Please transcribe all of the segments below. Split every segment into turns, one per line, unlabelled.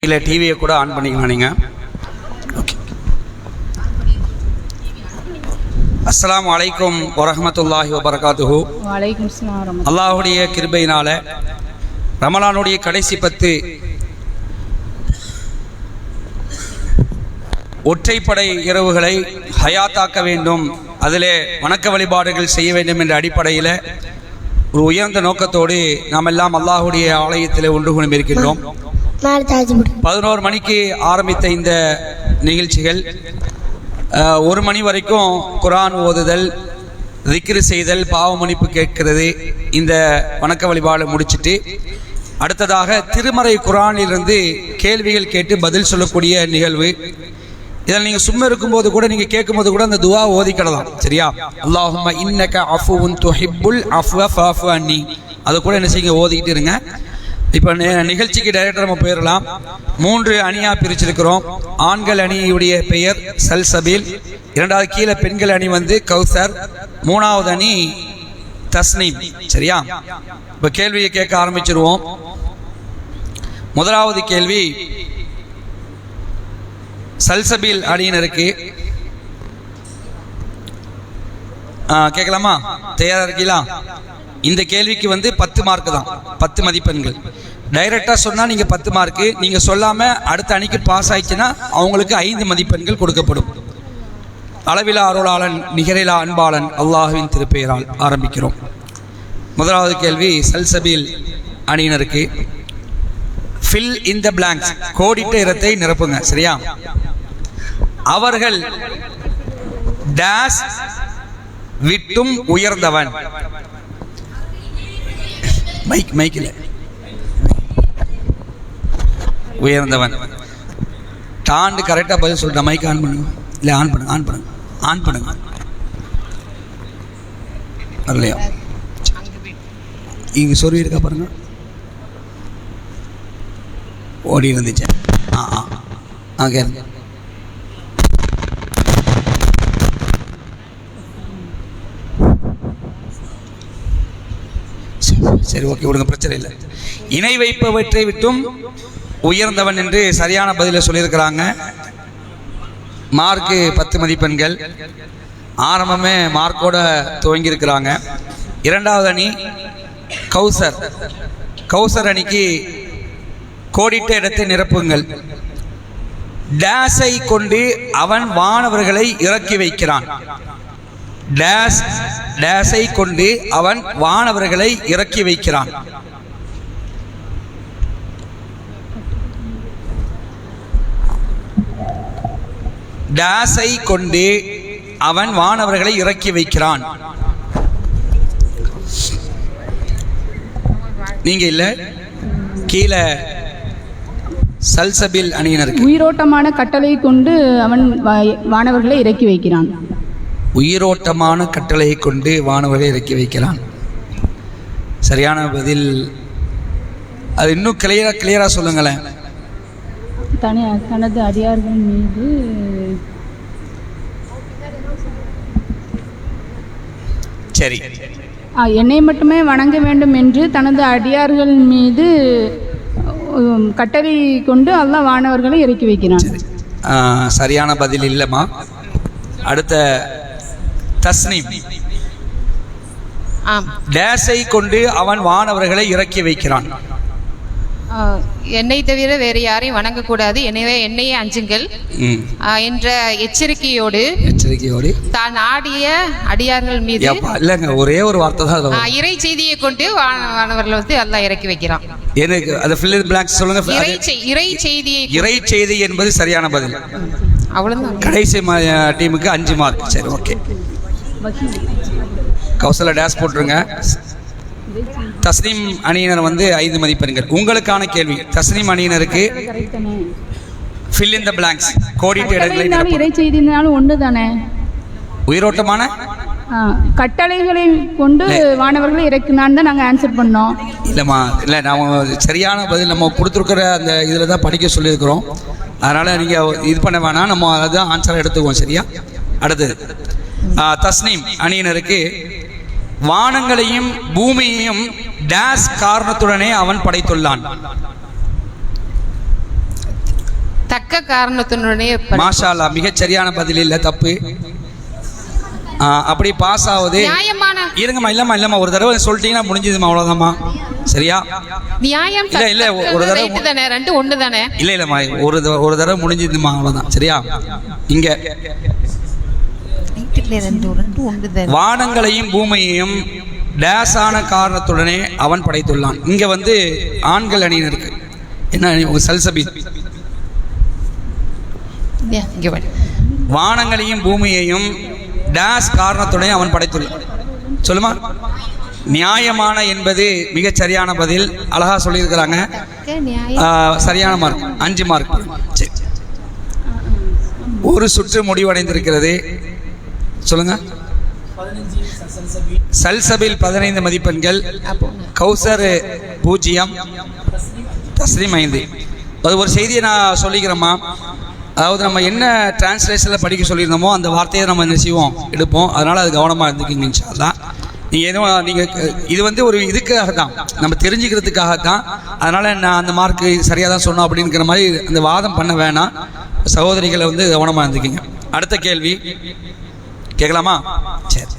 இல்லை டிவியை கூட ஆன் பண்ணிக்கலாம் நீங்கள். ஓகே. அஸ்ஸலாமு அலைக்கும் வரஹ்மத்துல்லாஹி வபரகாத்துஹு.
வலைக்கும் அஸ்ஸலாம்.
அல்லாஹுடைய கிருபையினால ரமலானுடைய கடைசி 10 ஒற்றைப்படை இரவுகளை ஹயாத்தாக்க வேண்டும், அதிலே வணக்க வழிபாடுகள் செய்ய வேண்டும் என்ற அடிப்படையில் ஒரு உயர்ந்த நோக்கத்தோடு நாம் எல்லாம் அல்லாஹுடைய ஆலயத்தில் ஒன்று கொண்டு இருக்கின்றோம். 11 மணிக்கு ஆரம்பித்த இந்த நிகழ்ச்சிகள் 1 மணி வரைக்கும் குர்ஆன் ஓதுதல், திக்ர் செய்தல், பாவ மன்னிப்பு கேட்கிறது, இந்த வணக்க வழிபாடு முடிச்சுட்டு அடுத்ததாக திருமறை குர்ஆனிலிருந்து கேள்விகள் கேட்டு பதில் சொல்லக்கூடிய நிகழ்வு. இதில் நீங்கள் சும்மா இருக்கும்போது கூட நீங்கள் கேட்கும்போது கூட அந்த துவா ஓதிக்கிடலாம், சரியா? அல்லாஹும்ம இன்னக அஃபுவுன் துஹிப்புல் அஃப்வ ஃபஅஃபு அன்னி, அதை கூட என்ன செய்யுங்க, ஓதிக்கிட்டு இருங்க. இப்போ நிகழ்ச்சிக்கு டைரக்டர் நம்ம போயிடலாம். 3 அணியாக பிரிச்சிருக்கிறோம். ஆண்கள் அணியுடைய பெயர் சல்சபீல், 2வது கீழே பெண்கள் அணி வந்து கௌசர், 3வது அணி தஸ்னீம், சரியா? இப்போ கேள்வியை கேட்க ஆரம்பிச்சிருவோம். முதலாவது கேள்வி சல்சபீல் அணியினருக்கு. கேட்கலாமா? தயாரா இருக்கீங்களா? இந்த கேள்விக்கு வந்து 10 மார்க் தான், 10 மதிப்பெண்கள். டைரக்டா சொன்னா நீங்க 10 மார்க்கு, நீங்க சொல்லாம அடுத்த அணிக்கு பாஸ் ஆயிடுச்சுன்னா அவங்களுக்கு 5 மதிப்பெண்கள் கொடுக்கப்படும். அளவிலா அருளாளன் நிகரிலா அன்பாளன் அல்லாஹுவின் திருப்பெயரால் ஆரம்பிக்கிறோம். முதலாவது கேள்வி சல்சபீல் அணியினருக்கு. ஃபில் இன் த பிளாங்க்ஸ், கோடிட்ட இடத்தை நிரப்புங்க, சரியா? அவர்கள் டேஸ் விட்டும் உயர்ந்தவன். மைக்கில் உயர்ந்தவன். டாண்டு கரெக்டாக பதில் சொல்லிட்டேன். மைக் ஆன் பண்ணுங்க. இல்லை ஆன் பண்ணுங்க, ஆன் பண்ணுங்க, ஆன் பண்ணுங்க. வரலையா? இங்கே சொருவி இருக்கா பாருங்க, ஓடி இருந்துச்சு. கேளுங்க. சரி, ஓகே, விடுங்க, பிரச்சனை இல்லை. இணை வைப்பவற்றை விட்டும் உயர்ந்தவன் என்று சரியான பதிலை சொல்லியிருக்கிறாங்க. மார்க்கு 10 மதிப்பெண்கள். ஆரம்பமே மார்க்கோட துவங்கியிருக்கிறாங்க. 2வது அணி கௌசர். கௌசர் அணிக்கு கோடிட்ட இடத்தை நிரப்புங்கள். டேஸை கொண்டு அவன் வானவர்களை இறக்கி வைக்கிறான். டேஸை கொண்டு அவன் வானவர்களை இறக்கி வைக்கிறான். டேஸை கொண்டு அவன் வானவர்களை இறக்கி வைக்கிறான். நீங்க இல்ல, கீழே சல்சபீல் அணியினருக்கு.
உயிரோட்டமான கட்டளை கொண்டு அவன் வானவர்களை இறக்கி வைக்கிறான்.
உயிரோட்டமான கட்டளையை கொண்டு வானவர்களை இறக்கி வைக்கிறான். சரியான பதில். அது இன்னும் கிளியரா சொல்லுங்களேன்.
தனது அடியார்கள் மீது
சரி,
என்னை மட்டுமே வணங்க வேண்டும் என்று தனது அடியார்கள் மீது கட்டளை கொண்டு அல்லாஹ் வானவர்களை இறக்கி வைக்கிறான்.
சரியான பதில் இல்லைம்மா. அடுத்த தஸ்னீம். டேஸை கொண்டு அவன் வானவர்களை இறக்கி வைக்கிறான்.
என்னை தவிர வேறு யாரையும் வணங்கக்கூடாது, எனவே என்னையே அஞ்சுங்கள் என்ற எச்சரிக்கையோடு தான் ஆடிய அடியார்கள் மீது.
இல்லைங்க, ஒரே ஒரு வார்த்தை தான்.
இறை செய்தியை கொண்டு வானவர்கள் வந்து அல்லாஹ் இறக்கி வைக்கிறான்.
எனக்கு அது fill in the blanks சொல்லுங்க. இறை செய்தி என்பது சரியான பதில்.
அவ்வளவுதான்.
கடைசி டீமுக்கு 5 மார்க். சரி, ஓகே. கௌசல டேஸ் போட்டுருங்க. தஸ்னீம் அணியினர் வந்து 5 மதிப்பெண்கள். உங்களுக்கான கேள்வி தஸ்னீம் அணியினருக்கு fill in the blanks, கோடிட்ட இடங்களை நிரப்புங்க.
இறை செய்தினாலும் ஒன்று தானே.
உயிரோட்டமான
கட்டளைகளை கொண்டு வானவர்களை இறக்கினான்னு தான் நாங்கள் ஆன்சர் பண்ணோம்.
இல்லைம்மா, இல்லை, நான் சரியான பதில் நம்ம கொடுத்துருக்குற அந்த இதில் தான் படிக்க சொல்லியிருக்கிறோம். அதனால் நீங்கள் இது பண்ண வேணாம், நம்ம அதுதான் ஆன்சரை எடுத்துக்குவோம், சரியா? அடுத்தது தஸ்னீம் அணியினருக்கு வானங்களையும் பூமியையும் டேஸ் காரணத்துடனே அவன் படைத்துள்ளான்.
தக்க காரணத்தினுடைய
மாஷா அல்லாஹ், மிகச் சரியான பதில், இல்ல தப்பு. அப்படி பாஸ் ஆகுது.
நியாயமான
இருங்கம்மா, இல்லம்மா ஒரு தடவை சொல்லிட்டீங்கன்னா முடிஞ்சதுமா, அவ்வளவுதாம்மா. சரியா?
நியாயம்
இல்ல ஒரு தடவை
தானே, ரெண்டு ஒண்ணு தானே.
இல்லம்மா ஒரு தடவை முடிஞ்சதுமா, அவ்வளவுதான். சரியா? இங்க வானங்களையும் பூமியையும் டேஸான காரணத்துடனே அவன் படைத்துள்ளான். இங்க வந்து ஆண்கள் அணியினருக்கு என்ன சல்சபி, வானங்களையும் பூமியையும் டேஸ் காரணத்துடனே அவன் படைத்துள்ளான். சொல்லுமா? நியாயமான என்பது மிகச் சரியான பதில். அழகா சொல்லியிருக்கிறாங்க. சரியான மார்க், 5 மார்க். சரி, ஒரு சுற்று முடிவடைந்திருக்கிறது. சொல்லுங்க. சல்சபில் 15 மதிப்பெண்கள், கௌசர் 0, தஸ்ரீம் 5. அது ஒரு செய்தியை நான் சொல்லிக்கிறேம்மா. அதாவது நம்ம என்ன டிரான்ஸ்லேஷனில் படிக்க சொல்லியிருந்தோமோ அந்த வார்த்தையை நம்ம என்ன செய்வோம், எடுப்போம். அதனால் அது கவனமாக இருந்துக்கிங்க இன்ஷா அல்லாஹ். நீங்கள் எதுவும் நீங்கள் இது வந்து ஒரு இதுக்காக தான், நம்ம தெரிஞ்சுக்கிறதுக்காக தான். அதனால் நான் அந்த மார்க்கு சரியாக தான் சொன்னோம் அப்படிங்கிற மாதிரி அந்த வாதம் பண்ண வேணாம். சகோதரிகளை வந்து கவனமாக இருந்துக்கிங்க. அடுத்த கேள்வி கேட்கலாமா? சரி.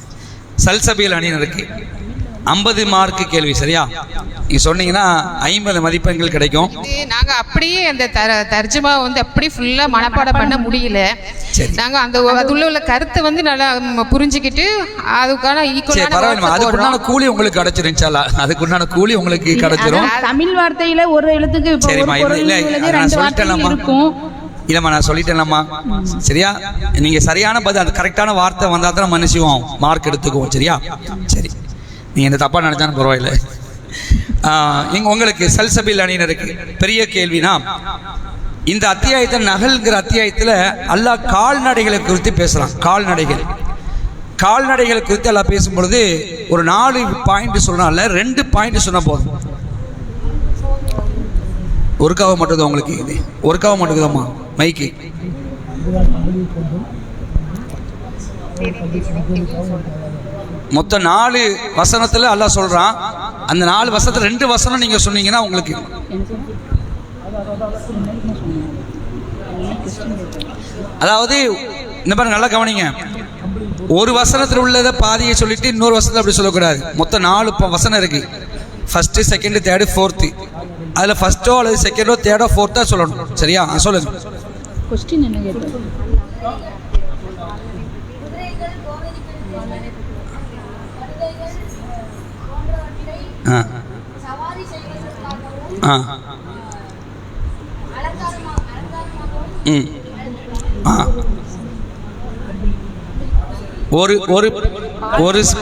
சல்சபியல் அணியினருக்கு 50 மார்க்கு கேள்வி. சரியா? நீங்க சொன்னீங்கன்னா 50 மதிப்பெண்கள் கிடைக்கும்.
நாங்க அப்படியே அந்த தர்ஜுமா வந்து அப்படி ஃபுல்லா மனப்பாடம் பண்ண முடியல. நாங்க அந்த அதுள்ள கருத்தை வந்து நல்லா புரிஞ்சுக்கிட்டு அதுக்கான ஈக்குவலான
அதுக்குண்டான கூலி உங்களுக்கு கிடைச்சிரும் இன்ஷா அல்லாஹ். அதுக்குண்டான கூலி உங்களுக்கு கிடைச்சிரும்.
தமிழ் வார்த்தையில ஒரு எழுத்துக்கு
சரிம்மா, இல்ல நான் சொல்லிட்டேன்மா. இல்லம்மா நான் சொல்லிட்டேன்லம்மா. சரியா? நீங்க சரியான பதில், அது கரெக்டான வார்த்தை வந்தா தான் மனுஷிவோம் மார்க் எடுத்துக்குவோம். சரியா? சரி, நீங்க இந்த தப்பா நினைச்சாலும் பரவாயில்லை. உங்களுக்கு சல்சபில் அணியினருக்கு பெரிய கேள்வினா, இந்த அத்தியாயத்தை நகல்ங்கிற அத்தியாயத்தில் அல்லாஹ் கால்நடைகளை குறித்து பேசுறான். கால்நடைகளை குறித்து அல்லாஹ் பேசும் பொழுது ஒரு 4 பாயிண்ட் சொன்னால 2 பாயிண்ட் சொன்ன போதும். ஒருக்காக மட்டும்தான் உங்களுக்கு, இது ஒருக்காக மட்டும்தாம்மா மைக்கு. மொத்தம் 4 வசனத்துல அல்லாஹ் சொல்றான். அந்த 4 வசனத்துல 2 வசனம் நீங்க சொன்னீங்கன்னா உங்களுக்கு. அதாவது இந்த மாதிரி நல்லா கவனிங்க. ஒரு வசனத்தில் உள்ளதை பாதியை சொல்லிட்டு இன்னொரு வசனத்தை அப்படி சொல்லக்கூடாது. மொத்தம் 4 வசனம் இருக்கு. First, second, third, fourth. அதில் ஃபர்ஸ்டோ அல்லது செகண்டோ தேர்டோ ஃபோர்த்தா சொல்லணும். சரியா? சொல்லுங்க.
கொஸ்டின் என்ன கேட்டது?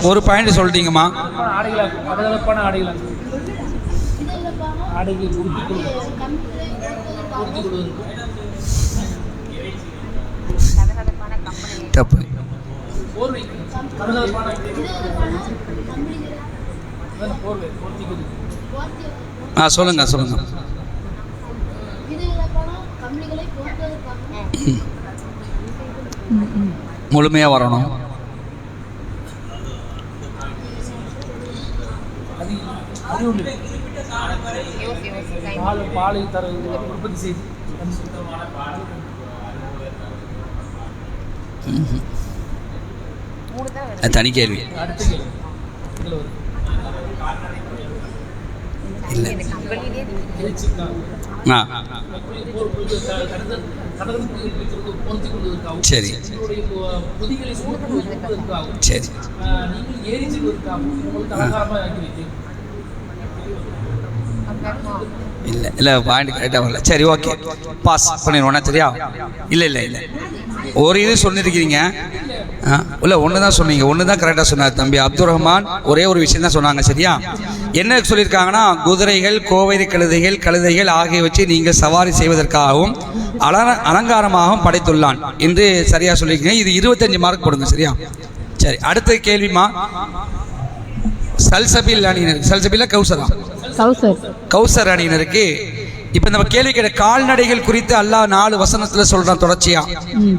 ஒரு பாயிண்ட் சொல்லிட்டீங்கம்மா. தப்பு. சொல்லுங்க. முழுமையா வரணும். தனி கேள்வி இல்லை. சரி சரி. இல்லை பாயிண்ட் கரெக்டாக வரல. சரி, ஓகே, பாஸ் பண்ணிடுவோண்ணா. சரியா? இல்லை ஒரு இது சொல்லியிருக்கிறீங்க. இல்லை, ஒன்று தான் சொன்னீங்க. ஒன்று தான் கரெக்டாக சொன்னார் தம்பி அப்துல் ரஹ்மான். ஒரே ஒரு விஷயம் தான் சொன்னாங்க. சரியா? என்ன சொல்லியிருக்காங்கன்னா, குதிரைகள், கோவேரி கழுதைகள் ஆகியவற்றை நீங்கள் சவாரி செய்வதற்காகவும் அலங்காரமாகவும் படைத்துள்ளான் என்று சரியா சொல்லியிருக்கீங்க. இது 25 மார்க் போடுங்க. சரியா? சரி, அடுத்த கேள்விமா. சல்சபில் அணியினர், சல்சபில கௌசர் அணியினருக்கு இப்ப நம்ம கேள்வி கேட்ட கால்நடைகள் குறித்து அல்லாஹ் 4 வசனத்துல சொல்றான் தொடர்ச்சியா.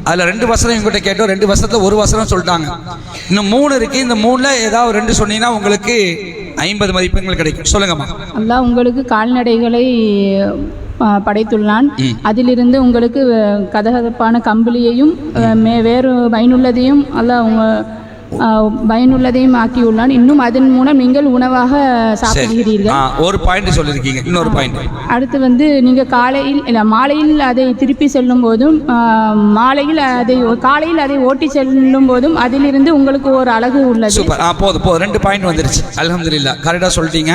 அதுல 2 வசனம் இவங்கிட்ட கேட்டோம். 2 வசனத்துல ஒரு வசனம் சொல்லிட்டாங்க. இன்னும் 3 இருக்கு. இந்த 3ல ஏதாவது 2 சொன்னீங்கன்னா உங்களுக்கு 50 மதிப்பெண்கள் கிடைக்கும். சொல்லுங்கம்மா.
அல்லாஹ் உங்களுக்கு கால்நடைகளை படைத்துள்ளான். அதிலிருந்து உங்களுக்கு கதகதப்பான கம்பளியையும் வேறு பயனுள்ளதையும் அல்லாஹ் பயனுள்ளதையும் ஆக்கியுள்ளான். இன்னும் அதன் மூலம் நீங்கள் உணவாக சாப்பிடுகிறீர்கள்.
ஒரு பாயிண்ட் சொல்லியிருக்கீங்க. இன்னொரு பாயிண்ட்
அடுத்து வந்து நீங்கள் மாலையில் அதை திருப்பி செல்லும் போதும் காலையில் அதை ஓட்டி செல்லும் போதும் அதிலிருந்து உங்களுக்கு ஒரு அழகு உள்ளது.
சூப்பர். போதும் 2 பாயிண்ட் வந்துருச்சு. அல்ஹம்துலில்லாஹ், கரெக்டாக சொல்லிட்டீங்க.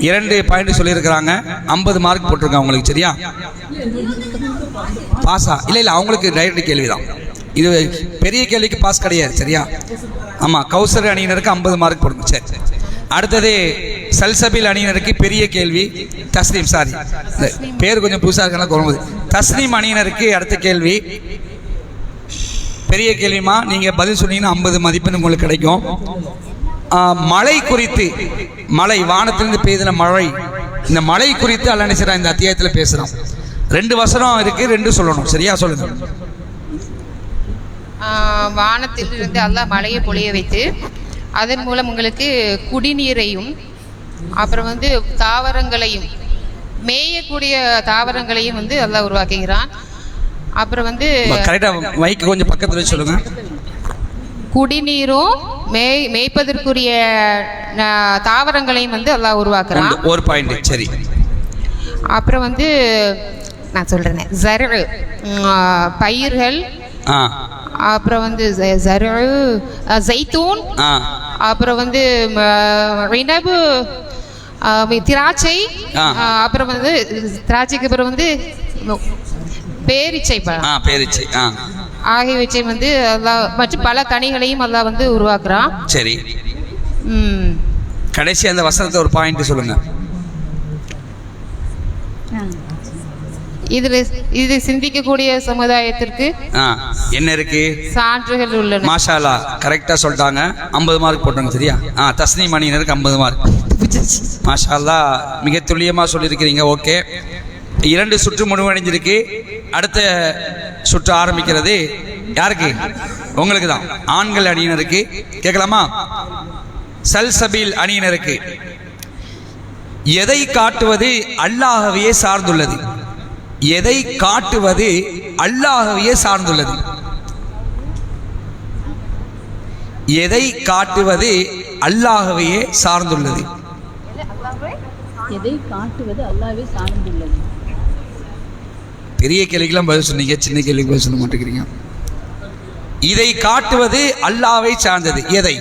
2 பாயிண்ட் சொல்லியிருக்கிறாங்க. 50 மார்க் போட்டிருக்காங்க உங்களுக்கு. சரியா? பாஸா? இல்லை அவங்களுக்கு டைரக்ட் கேள்வி தான் இது. பெரிய கேள்விக்கு பாஸ் கிடையாது. சரியா? ஆமாம், கௌசர் அணியினருக்கு 50 மார்க் போடுங்க. சரி. அடுத்தது சல்சபில் அணியினருக்கு பெரிய கேள்வி. தஸ்னீம், சாரி பேர் கொஞ்சம் புதுசாக இருக்கலாம் குழம்புது. தஸ்னீம் அணியினருக்கு அடுத்த கேள்வி பெரிய கேள்விமா. நீங்கள் பதில் சொன்னீங்கன்னா 50 மதிப்பெண் உங்களுக்கு கிடைக்கும். மழை குறித்து, மழை வானத்திலிருந்து பெய்தல மழை, இந்த மழை குறித்து அல்லாஹ் நினைச்சிடா இந்த அத்தியாயத்தில் பேசுகிறோம். 2 வசனம் இருக்குது, 2 சொல்லணும். சரியா? சொல்லுங்கள்.
வானத்திலிருந்து அல்லாஹ் மழையை பொழிய வைத்து அதன் மூலம் உங்களுக்கு குடிநீரையும் அப்புறம் வந்து தாவரங்களையும் மேயக்கூடிய தாவரங்களையும் வந்து அல்லாஹ் உருவாக்குகிறான். அப்புறம் வந்து
கரெக்டாக மைக்கு கொஞ்சம் பக்கத்தில் வச்சு சொல்லுங்க.
குடிநீரும் மேய்ப்பதற்குரிய தாவரங்களையும் வந்து அல்லாஹ் உருவாக்குறான்.
ஒரு பாயிண்ட். சரி.
அப்புறம் வந்து நான் சொல்றேன், ஜர்உ பயிர்கள், அப்புறம் வந்து ஜைத்தூன், அப்புறம் வந்து இனபு திராட்சை, அப்புறம் வந்து திராட்சைக்கு அப்புறம் வந்து பேரிச்சை பழம்,
பேரிச்சை
ஆகியவற்றை வந்து அல்லாஹ் மற்றும் பல கனிகளையும் அல்லாஹ் வந்து உருவாக்குறான்.
சரி. கடைசி அந்த வசனத்தை ஒரு பாயிண்ட் சொல்லுங்க.
இது சிந்திக்கக்கூடிய சமுதாயத்திற்கு
என்ன இருக்கு?
சான்றுகள் உள்ளன.
மாஷா அல்லாஹ், கரெக்டா சொல்லிட்டாங்க. 50 மார்க் போட்டாங்க. சரியா? தஸ்னீம் அணியினருக்கு 50 மார்க். மாஷா அல்லாஹ், மிக துல்லியமா சொல்லியிருக்கிறீங்க. ஓகே, 2 சுற்று முடிவடைஞ்சிருக்கு. அடுத்த சுற்று ஆரம்பிக்கிறது யாருக்கு? உங்களுக்கு தான். ஆண்கள் அணியினருக்கு கேட்கலாமா? சல்சபீல் அணியினருக்கு எதை காட்டுவது அல்லாஹ்வையே சார்ந்துள்ளது? எதை காட்டுவது அல்லாஹ்வையே சார்ந்துள்ளது? எதை காட்டுவது அல்லாஹ்வையே சார்ந்துள்ளது?
எதை காட்டுவது அல்லாஹ்வை சார்ந்துள்ளது?
பெரிய கேள்விக்கெல்லாம் பதில் சொன்னீங்க, சின்ன கேள்விக்கு பதில் சொல்ல மாட்டேங்கிறீங்க. இதை காட்டுவது அல்லாஹ்வை சார்ந்தது. எதை?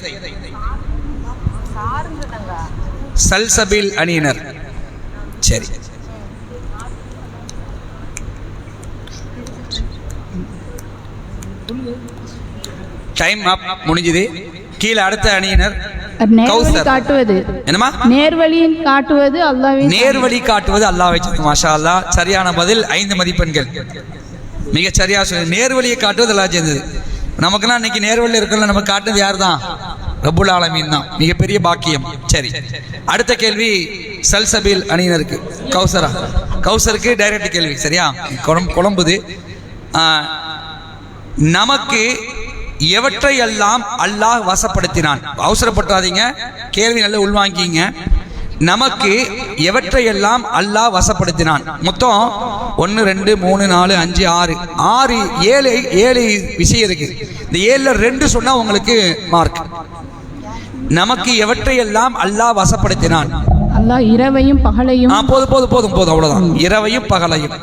சல்சபில் அணியினர். சரி. டைம் அப், முடிஞ்சது. கீழே அடுத்த அணியினர்
காட்டுவது.
என்னமா?
நேர்வழி காட்டுவது அல்லாஹ்வை.
நேர்வழி காட்டுவது அல்லாஹ்வை. மாஷா அல்லாஹ், சரியான பதில். 5 மதிப்பெண்கள். மிக சரியா சொல்லு. நேர்வழியை காட்டுவது அல்லாஹ் சேர்ந்தது. நமக்கெல்லாம் இன்னைக்கு நேர்வழி இருக்கல, நம்ம காட்டுறது யார் தான்? ரப்புல் ஆலமீன் தான். மிகப்பெரிய பாக்கியம். சரி, அடுத்த கேள்வி சல்சபீல் அணியினருக்கு. கௌசருக்கு டைரக்ட் கேள்வி. சரியா? குழம்புது. நமக்கு எவற்றையெல்லாம் அல்லாஹ் வசப்படுத்தினான்? அவசரப்பட்டாதீங்க, கேள்வி நல்லா உள்வாங்கிங்க. நமக்கு எவற்றையெல்லாம் அல்லாஹ் வசப்படுத்தினான்? மொத்தம் 1 2 3 4 5 6 7 விஷயம் இருக்கு. இந்த 7ல் 2 சொன்னா உங்களுக்கு மார்க். நமக்கு எவற்றையெல்லாம் அல்லாஹ் வசப்படுத்தினான்?
அல்லாஹ் இரவையும் பகலையும்.
போதும் அவ்வளவுதான். இரவையும் பகலையும்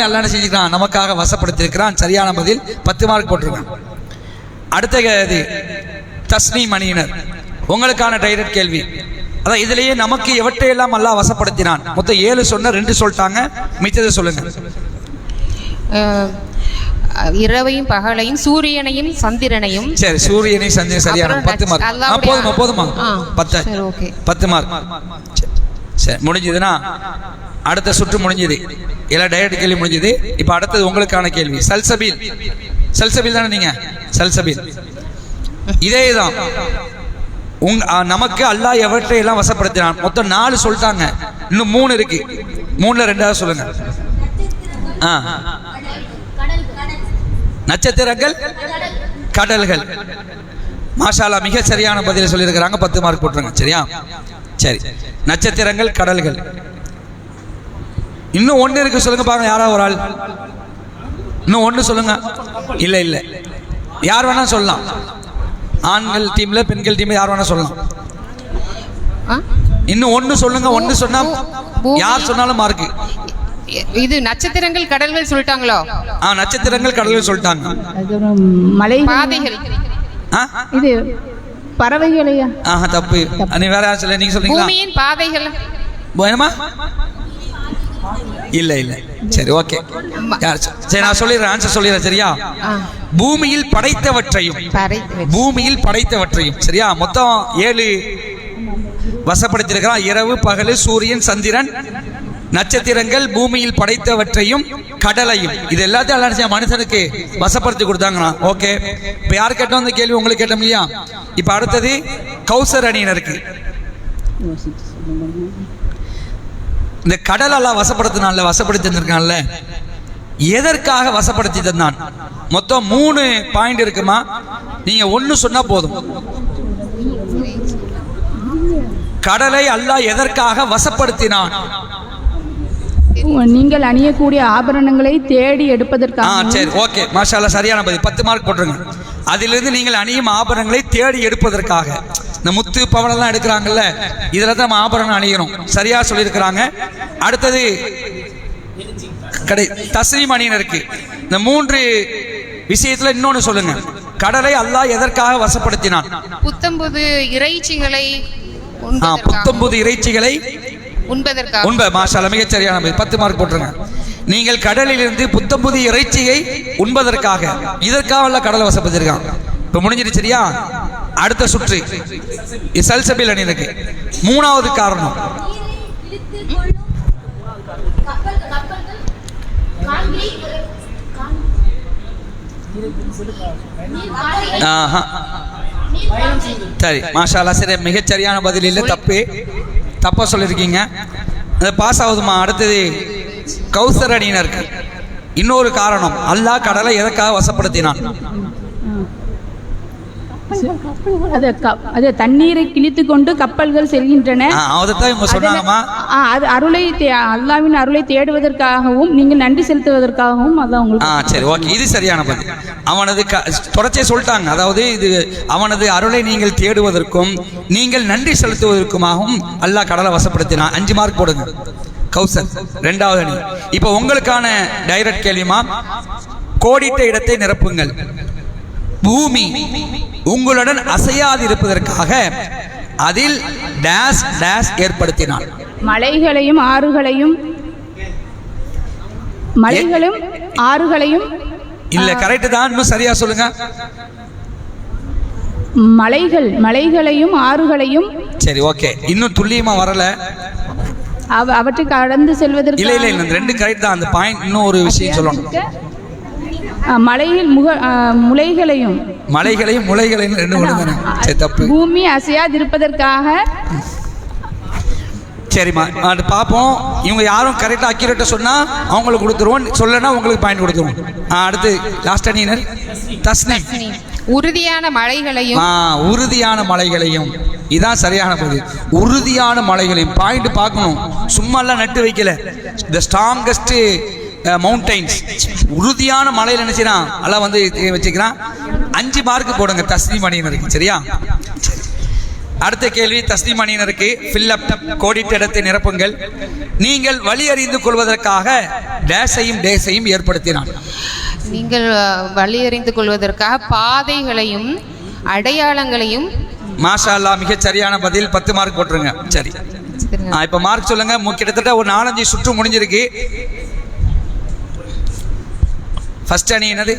அல்லாஹ் என்ன செஞ்சுக்கிறான்? நமக்காக வசப்படுத்தியிருக்கிறான். சரியான பதில். 10 மார்க் போட்டிருக்கான். அடுத்த தஸ்னீம் அணியினர், உங்களுக்கான டைரக்ட் கேள்வி. அதான் இதுலயே நமக்கு எவற்றையெல்லாம் அல்லாஹ் வசப்படுத்தினான்? மொத்தம் 7 சொன்ன, 2 சொல்லிட்டாங்க. மிச்சத்தை சொல்லுங்க.
இரவையும் பகலையும் சூரியனையும் சந்திரனையும்.
சரி, சூரியனை சந்திரன். சரியான 10 மார்க். போதுமா? 10 மார்க். சரி, முடிஞ்சதுன்னா அடுத்த சுற்று முடிஞ்சது. எல்லாம் டைரக்ட் கேள்வி முடிஞ்சது. இப்போ அடுத்தது உங்களுக்கான கேள்வி. சல்சபீல் தானே நீங்க? சல்சபீல் இதே தான். நமக்கு அல்லாஹ் எவற்றையெல்லாம் வசப்படுத்தினான்? மொத்தம் 4 சொல்லிட்டாங்க. இன்னும் 3 இருக்கு. 3ல் 2 சொல்லுங்க. நட்சத்திரங்கள், கடல்கள். மாஷா அல்லாஹ், மிக சரியான பதில் சொல்லியிருக்கிறாங்க. 10 மார்க் போட்டுருங்க. சரியா? சரி, நட்சத்திரங்கள், கடல்கள். இன்னும் ஒன்று இருக்கு, சொல்லுங்க பாருங்க. யாராவது ஒரு ஆள் இன்னும் ஒன்று சொல்லுங்க. இல்லை இல்லை, யார் வேணா சொல்லலாம். ஆண்கள் டீம்ல பெண்கள் டீம்ல யார் வேணா சொல்லலாம். இன்னும் ஒன்று சொல்லுங்க. ஒன்று சொன்னா யார் சொன்னாலும் மார்க்கு.
இது நட்சத்திரங்கள் கடல்கள் சொல்லிட்டாங்களோ?
நட்சத்திரங்கள் கடல்கள் சொல்லிட்டாங்க.
மலை
பாதைகள்,
இது பறவைகளையா?
தப்பு. நீ வேற யாரும் சொல்ல, நீங்க சொல்றீங்களா?
பூமியின் பாதைகள்
வேணுமா? இல்ல இல்ல, சரி ஓகே. சரி நான் சொல்லிடுறேன், ஆன்சர் சொல்லிடுறேன். சரியா? பூமியில் படைத்தவற்றையும், பூமியில் படைத்தவற்றையும். சரியா? மொத்தம் 7 வசப்படுத்திருக்கிறான். இரவு, பகல், சூரியன், சந்திரன், நட்சத்திரங்கள், பூமியில் படைத்தவற்றையும், கடலையும். இது எல்லாத்தையும் மனுஷனுக்கு வசப்படுத்தி கொடுத்தாங்கண்ணா. ஓகே, இப்ப யார் கேட்டோம் அந்த கேள்வி? உங்களுக்கு கேட்டோம் இல்லையா? இப்ப அடுத்தது கௌசர் அணியினருக்கு. இந்த கடலெல்லாம் வசப்படுத்தி தந்திருக்கான்ல, எதற்காக வசப்படுத்தி தந்தான்? மொத்தம் 3 பாயிண்ட் இருக்குமா, நீங்க ஒன்னு சொன்னா போதும். கடலை அல்லாஹ் எதற்காக வசப்படுத்தினான்?
நீங்கள் அணியக்கூடிய ஆபரணங்களை தேடி எடுப்பதற்காக.
சரி ஓகே, மாஷா அல்லாஹ், சரியான பதில். 10 மார்க் போட்டுருங்க. அதிலிருந்து நீங்கள் அணியும் ஆபரணங்களை தேடி எடுப்பதற்காக. இந்த முத்து பவனெல்லாம் எடுக்கிறாங்கல்ல, இதில் தான் நம்ம ஆபரணம் அணிகிறோம். சரியா சொல்லியிருக்கிறாங்க. அடுத்தது தஸ்லீம் அணியினருக்கு. இந்த 3 விஷயத்துல இன்னொன்னு சொல்லுங்க. கடலை அல்லாஹ் எதற்காக வசப்படுத்தினான்?
புத்தம்புது இறைச்சிகளை
உண்பதற்காக. மாஷா அல்லாஹ், மிகச் சரியான பதில். 10 மார்க் போட்டுருங்க. நீங்கள் கடலில் இருந்து புத்தம்புது இறைச்சியை உண்பதற்காக, இதற்காக கடலை வசப்படுத்திருக்கான். இப்ப முடிஞ்சிருச்சு. சரியா? அடுத்த சுற்று சல்சபில் அணியினருக்கு. 3வது காரணம் சரி, மாஷா அல்லாஹ், சரி, மிகச் சரியான பதில். இல்லை, தப்பா சொல்லியிருக்கீங்க. அது பாஸ் ஆகுதுமா. அடுத்தது கௌசர் அணியினருக்கு. இன்னொரு காரணம், அல்லாஹ் கடலை எதற்காக வசப்படுத்தினான்?
அது தண்ணீரை கிழித்து கொண்டு கப்பல்கள் செல்கின்றன. அல்லாஹ்வின் அருளை தேடுவதற்காகவும் நீங்கள் நன்றி செலுத்துவதற்காகவும். அதான் உங்களுக்கு.
சரி ஓகே, இது சரியான பதில். அவனது தொடர்ச்சியை சொல்லிட்டாங்க. அதாவது இது அவனது அருளை நீங்கள் தேடுவதற்கும் நீங்கள் நன்றி செலுத்துவதற்குமாகவும் அல்லாஹ் கடலை வசப்படுத்தினான். 5 மார்க் போடுங்க. கௌசர் 2வது அணி. இப்போ உங்களுக்கான டைரக்ட் கேள்விமா. கோடிட்ட இடத்தை நிரப்புங்கள். பூமி உங்களுடன் அசையாது இருப்பதற்காக அதில் டேஸ் டேஸ் ஏற்படுத்தினான்.
மலைகளும் ஆறுகளையும். இல்ல,
கரெக்ட் தான். இன்னும் சரியா சொல்லுங்க.
மலைகளையும் ஆறுகளையும்.
சரி ஓகே, இன்னும் துல்லியமா வரல.
அவற்றை கடந்து செல்வதற்கு.
இல்ல இல்ல, இந்த 2 கரெக்ட் தான். அந்த பாயிண்ட் இன்னும் ஒரு விஷயம் சொல்லணும்.
முளைகளையும்
2 ஒன்று. சரி, தப்பு.
பூமி அசையாதிருப்பதற்காக.
சரிம்மா, அது பார்ப்போம். இவங்க யாரும் கரெக்டாக அக்யூரேட்டாக சொன்னால் அவங்களுக்கு கொடுத்துருவோம், சொல்லனா உங்களுக்கு பாயிண்ட் கொடுத்துருவோம். அடுத்து லாஸ்ட் அணியினர் தஸ்னீம்.
உறுதியான மலைகளையும்.
உறுதியான மலைகளையும், இதான் சரியான பதில். உறுதியான மலைகளையும் பாயிண்ட் பார்க்கணும், சும்மாலாம் நட்டு வைக்கல. த ஸ்ட்ராங்கஸ்ட் மவுண்டைன்ஸ், உறுதியான மலையில் நினைச்சுனா எல்லாம் வந்து வச்சுக்கிறான். 5 மார்க் போடுங்க தஸ்லீம் அணியினருக்கு. சரியா? அடுத்த கேள்வி தஸ்லீம் அணியினருக்கு. ஃபில்லப், கோடிட்ட இடத்தை நிரப்புங்கள். நீங்கள் வழி அறிந்து கொள்வதற்காக டேஸையும் டேஸையும் ஏற்படுத்தினான்.
நீங்கள் வழி அறிந்து கொள்வதற்காக பாதைகளையும் அடையாளங்களையும்.
மாஷா அல்லாஹ், மிகச் சரியான பதில். 10 மார்க் போட்டுருங்க. சரி, இப்ப மார்க் சொல்லுங்க. கிட்டத்தட்ட ஒரு 4-5 சுற்று முடிஞ்சிருக்கு. ஃபர்ஸ்ட் அணி என்னது?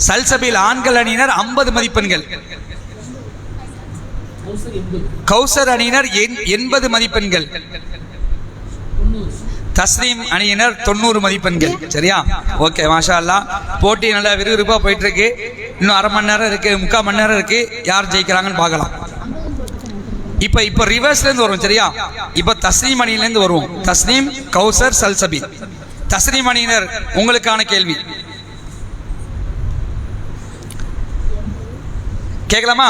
சல்சபில் ஆண்கள் அணியினர் 50 மதிப்பெண்கள். கௌசர் அணியினர் 80 மதிப்பெண்கள். தஸ்லீம் அணியினர் 90 மதிப்பெண்கள். சரியா? ஓகே, மாஷா அல்லாஹ். போட்டி நல்லா விறுவிறுப்பா போயிட்டு இருக்கு. இன்னும் அரை மணி நேரம் இருக்கு, 3/4 மணி நேரம் இருக்கு. யார் ஜெயிக்கிறாங்கன்னு பார்க்கலாம். இப்ப ரிவர்ஸ்ல இருந்து வரும். சரியா? இப்ப தஸ்லீம் அணியில இருந்து வருவோம். தஸ்லீம், கௌசர், சல்சபில். தஸ்லீம் அணியினர், உங்களுக்கான கேள்வி கேட்கலாமா?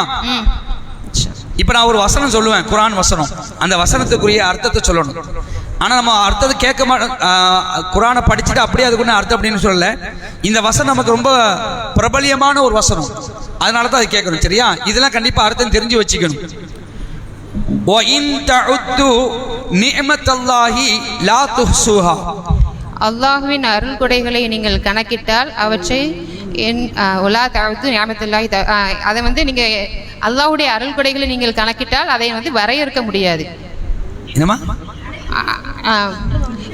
இப்ப நான் ஒரு வசனம் சொல்லுவேன், குர்ஆன் வசனம். அந்த வசனத்துக்குரிய அர்த்தத்தை சொல்லணும். ஆனால் நம்ம அர்த்தத்தை கேட்க மாட்டோம். குரானை படிச்சுட்டு அப்படியே அதுக்குன்னு அர்த்தம் அப்படின்னு சொல்லலை. இந்த வசனம் நமக்கு ரொம்ப பிரபலியமான ஒரு வசனம், அதனால தான் அது கேட்கணும். சரியா? இதெல்லாம் கண்டிப்பாக அர்த்தம் தெரிஞ்சு வச்சுக்கணும்.
அல்லாஹுவின் அருள் கொடைகளை நீங்கள் கணக்கிட்டால் அவற்றை அதை வந்து நீங்க அல்லாஹ்வுடைய அருள் கொடைகளை நீங்கள் கணக்கிட்டால் அதை வந்து வரையறுக்க முடியாது.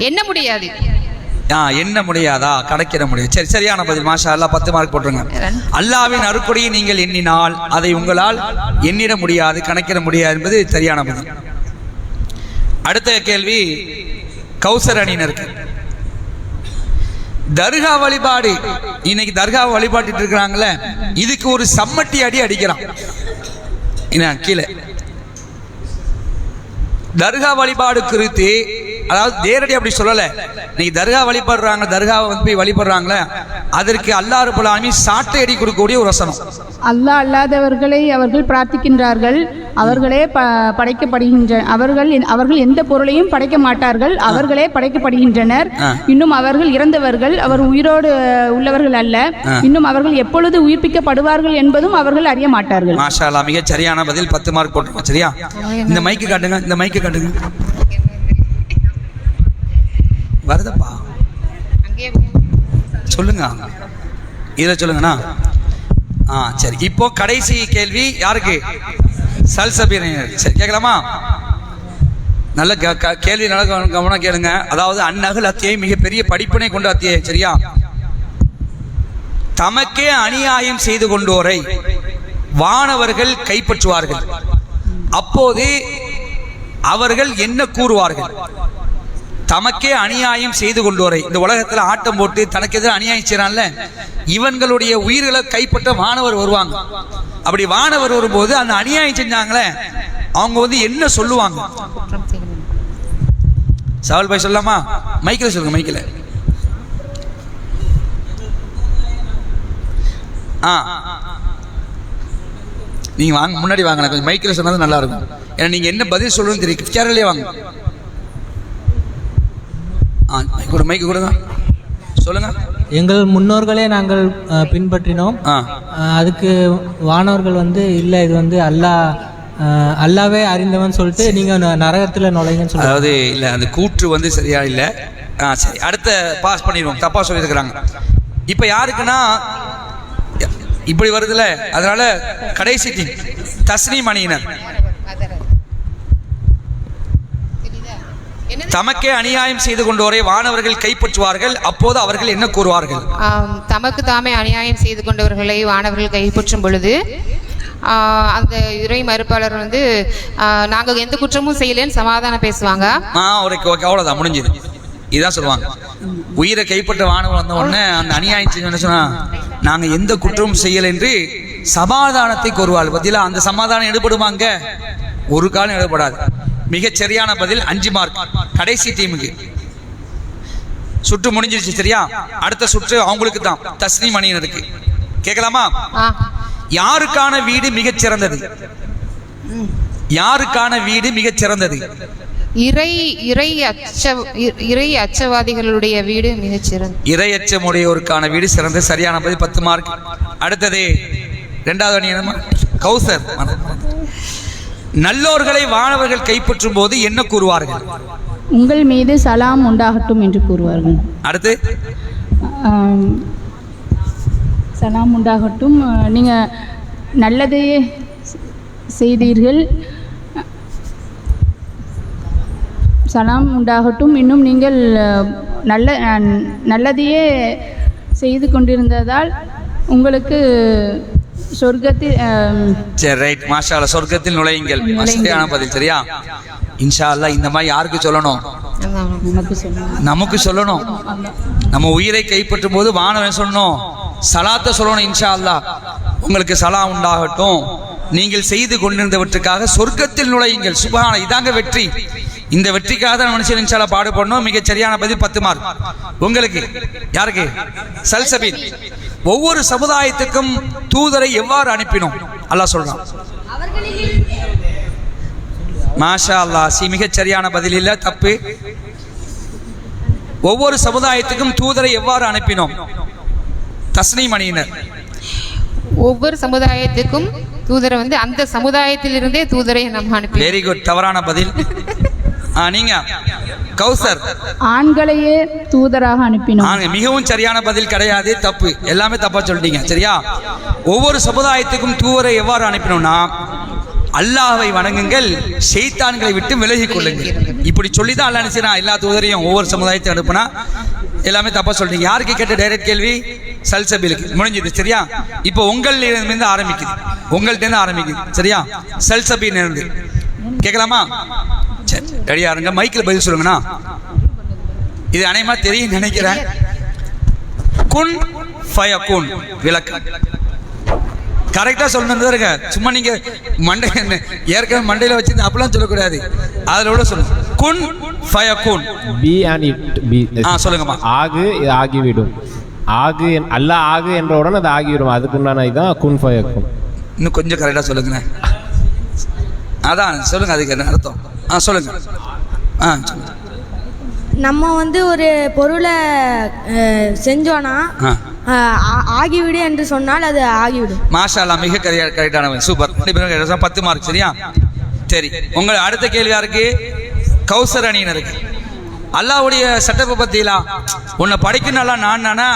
என்ன முடியாது,
என்ன முடியாதா? கணக்கிட முடியாது. சரி, சரியான பதில். மாஷா அல்லாஹ், 10 மார்க் போட்டுருங்க. அல்லாஹ்வின் அருட்கொடையை நீங்கள் எண்ணினால் அதை உங்களால் எண்ணிட முடியாது, கணக்கிட முடியாது என்பது சரியான பதில். அடுத்த கேள்வி கௌசர் அணியினருக்கு. தர்கா வழிபாடு, இன்னைக்கு தர்கா வழிபாட்டு இருக்கிறாங்களே, இதுக்கு ஒரு சம்மட்டி அடி அடிக்கிறான். கீழே தர்கா வழிபாடு குறித்து, அதாவது நேரடி அப்படி சொல்லலை, இன்னைக்கு தர்கா வழிபடுறாங்க, தர்காவை வந்து போய் வழிபடுறாங்களே, அதற்கு அல்லாஹ் ரப்பல் ஆலமீன் சாட்டை அடி கொடுக்கக்கூடிய ஒரு வசனம்.
அல்லாஹ் அல்லாதவர்களை அவர்கள் பிரார்த்திக்கின்றார்கள், அவர்களே படைக்கப்படுகின்றனர். அவர்கள் எந்த பொருளையும் படைக்க மாட்டார்கள், அவர்களே படைக்கப்படுகின்றனர். இன்னும் அவர்கள் இறந்தவர்கள், அவர் உயிரோடு உள்ளவர்கள் அல்ல. இன்னும் அவர்கள் எப்பொழுது உயிர்ப்பிக்கப்படுவார்கள் என்பதும் அவர்கள் அறிய மாட்டார்கள்.
மாஷா அல்லாஹ், மிக சரியான பதில். 10 மார்க் போட்டுருக்கோம். சரியா? இந்த மைக்கு காட்டுங்க, இந்த மைக்கு காட்டுங்க. வருதப்பா, சொல்லுங்க, இதில் சொல்லுங்கண்ணா. சரி, இப்போ கடைசி கேள்வி யாருக்கு? சல்சபீரர். சரி, கேட்கலாமா? நல்ல கேள்வி, நல்ல கவனம் கேளுங்க. அதாவது அந்நகல் அத்தியாயம் மிகப்பெரிய படிப்பினை கொண்ட அத்தியாயம். சரியா? தமக்கே அநியாயம் செய்து கொண்டோரை வானவர்கள் கைப்பற்றுவார்கள், அப்போது அவர்கள் என்ன கூறுவார்கள்? தமக்கே அநியாயம் செய்து கொண்டோரை, இந்த உலகத்தில் ஆட்டம் போட்டு தனக்கு எதிராக அநியாயம் செய்யறான்ல, இவங்களுடைய உயிர்களை கைப்பற்ற வானவர் வருவாங்க. அப்படி வானவர் வரும்போது அந்த அநியாயம் செஞ்சாங்களே, அவங்க வந்து என்ன சொல்லுவாங்க? சவால் பாய் சொல்லலாமா? மைக்கில் சொல்லுங்க, மைக்கில். நீங்க வாங்க, முன்னாடி வாங்க, கொஞ்சம் மைக்கில் சொன்னது நல்லா இருக்கும். ஏன்னா நீங்க என்ன பதில் சொல்லணும்னு தெரியும். கேரளே வாங்க, மைக்கு கொடுங்க, சொல்லுங்க.
எங்கள் முன்னோர்களே நாங்கள் பின்பற்றினோம், அதுக்கு வானவர்கள் வந்து இல்லை, இது வந்து அல்லாவே அறிந்தவன் சொல்லிட்டு நீங்க நரகத்துல நுழைங்கன்னு சொல்லுங்க.
அதாவது இல்லை, அந்த கூற்று வந்து சரியா இல்லை. சரி, அடுத்த பாஸ் பண்ணிடுவோம். தப்பா சொல்லியிருக்கிறாங்க. இப்போ யாருக்குன்னா இப்படி வருதுல, அதனால கடைசி டீம் தஸ்னீம் அணியினர். தமக்கே அநியாயம் செய்து கொண்டோரை வானவர்கள் கைப்பற்றுவார்கள், அப்போது அவர்கள் என்ன கூறுவார்கள்?
தமக்கு தாமே அநியாயம் செய்து கொண்டவர்களை வானவர்கள் கைப்பற்றும் பொழுது அந்த இறை மறுப்பாளர் வந்து நாங்கள் எந்த குற்றமும் செய்யலன்னு சமாதானம் பேசுவாங்க.
ஓகே, அவ்வளோதான், முடிஞ்சது. இதுதான் சொல்லுவாங்க. உயிரை கைப்பற்ற வானவர் வந்த உடனே அந்த அநியாயம் செஞ்சு சொன்னா நாங்கள் எந்த குற்றமும் செய்யலை என்று சமாதானத்தை கூறுவார்கள். பதிலாக அந்த சமாதானம் எடுபடுவாங்க? ஒரு காலம் எடுபடாது. மிகச் சரியான பதில். 5 மார்க். கடைசி டீமுக்கு. சுற்று முடிஞ்சிருச்சு. சரியா? அடுத்த சுற்று அவங்களுக்கு தான், தஸ்னீம் அணியினருக்கு. கேட்கலாமா? யாருக்கான வீடு மிகச் சிறந்தது? யாருக்கான வீடு மிகச் சிறந்தது?
இறை அச்சவாதிகளுடைய வீடு மிகச் சிறந்தது.
இறை அச்சமுடையோருக்கான வீடு சிறந்தது. சரியான பதில். 10 மார்க். அடுத்தது 2வது அணி கௌசர். நல்லோர்களை வானவர்கள் கைப்பற்றும் போது என்ன கூறுவார்கள்?
உங்கள் மீது சலாம் உண்டாகட்டும் என்று கூறுவார்கள்.
அடுத்து
சலாம் உண்டாகட்டும், நீங்கள் நல்லதையே செய்தீர்கள், சலாம் உண்டாகட்டும், இன்னும் நீங்கள் நல்லதையே செய்து கொண்டிருந்ததால் உங்களுக்கு சொர்க்கத்தில்.
சரி, ரைட், மாஷா அல்லாஹ், சொர்க்கத்தில் நுழையுங்கள். சரியான பதில். சரியா? இன்ஷா அல்லாஹ் இந்த மாதிரி யாருக்கு சொல்லணும்? நமக்கு சொல்லணும். நம்ம உயிரை கைப்பற்றும் போது வானவன் சொல்லணும், சலாத்தை சொல்லணும். இன்ஷா அல்லாஹ் உங்களுக்கு சலாம் உண்டாகட்டும், நீங்கள் செய்து கொண்டிருந்தவற்றுக்காக சொர்க்கத்தில் நுழையுங்கள். சுப்ஹான, இதாங்க வெற்றி. இந்த வெற்றிக்காக தான் மனுஷன் இன்ஷா அல்லாஹ் பாடுபடணும். மிகச் சரியான பதில். 10 மார்க் உங்களுக்கு. யாருக்கு? சல்சபீன். ஒவ்வொரு சமுதாயத்துக்கும் தூதரை எவ்வாறு அனுப்பினோம் அல்லாஹ் சொல்றான். மாஷா அல்லாஹ், மிகச் சரியான பதில். இல்லை, தப்பு. ஒவ்வொரு சமுதாயத்துக்கும் தூதரை எவ்வாறு அனுப்பினோம்? தஸ்னீம் அணியினர்.
ஒவ்வொரு சமுதாயத்துக்கும் தூதரை வந்து அந்த சமுதாயத்திலிருந்தே தூதரை நம்ம அனுப்பி.
வெரி குட், தவறான பதில். நீங்க கௌசர்.
ஆண்களையே தூதராக அனுப்பினோம்.
மிகவும் சரியான பதில் கிடையாது, தப்பு. எல்லாமே தப்பா சொல்லிட்டீங்க. சரியா? ஒவ்வொரு சமுதாயத்துக்கும் தூதரை எவ்வாறு அனுப்பினோம்னா, அல்லாஹ்வை வணங்குங்கள், ஷைத்தான்களை விட்டு விலகிக் கொள்ளுங்கள். இப்படி சொல்லிதான் அல்லாஹ் நினைச்சான் எல்லா தூதரையும் ஒவ்வொரு சமுதாயத்தை அனுப்புனா. எல்லாமே தப்பா சொல்றீங்க. யாருக்கு கேட்ட டைரக்ட் கேள்வி? சல்சபிலுக்கு. முடிஞ்சது. சரியா? இப்போ உங்களிலிருந்து ஆரம்பிக்குது, உங்கள்கிட்ட ஆரம்பிக்குது. சரியா? சல்சபின் இருந்து கேட்கலாமா? சரி, ரெடியா இருங்க. மைக்கில் பதில் சொல்லுங்கண்ணா. இது அனைமா தெரியும் நினைக்கிறேன். குன் ஃபயகுன் விளக்கம் கரெக்டா சொல்லணும் இருக்க. சும்மா நீங்க மண்டை ஏற்கனவே மண்டையில வச்சு அப்பெல்லாம் சொல்லக்கூடாது. அதோட சொல்லுங்க. குன் ஃபயகுன்.
Be and it be.
சொல்லுங்கம்மா.
ஆகு, ஆகிவிடும். ஆகு அல்லாஹ் ஆகு என்றவுடன் அது ஆகிவிடும். அதுக்குண்டான இதுதான் குன் ஃபயகுன்.
இன்னும் கொஞ்சம் கரெக்டா சொல்லுங்க. அதான் சொல்லுங்க, அதுக்கு என்ன அர்த்தம்? சொல்லுங்க. சொல்லுங்க.
நம்ம வந்து ஒரு பொருளை செஞ்சோன்னா ஆகிவிடு என்று சொன்னால் அது ஆகிவிடும்.
மாஷா அல்லாஹ், மிக கரெக்டானவன். சூப்பர். 10 மார்க். சரியா? சரி, உங்க அடுத்த கேள்வி யாருக்கு? கௌசர் அணியினருக்கு. அல்லாஹ்வுடைய சட்டத்தை பத்திலா உன்னை படிக்கணும்னா நான் நானா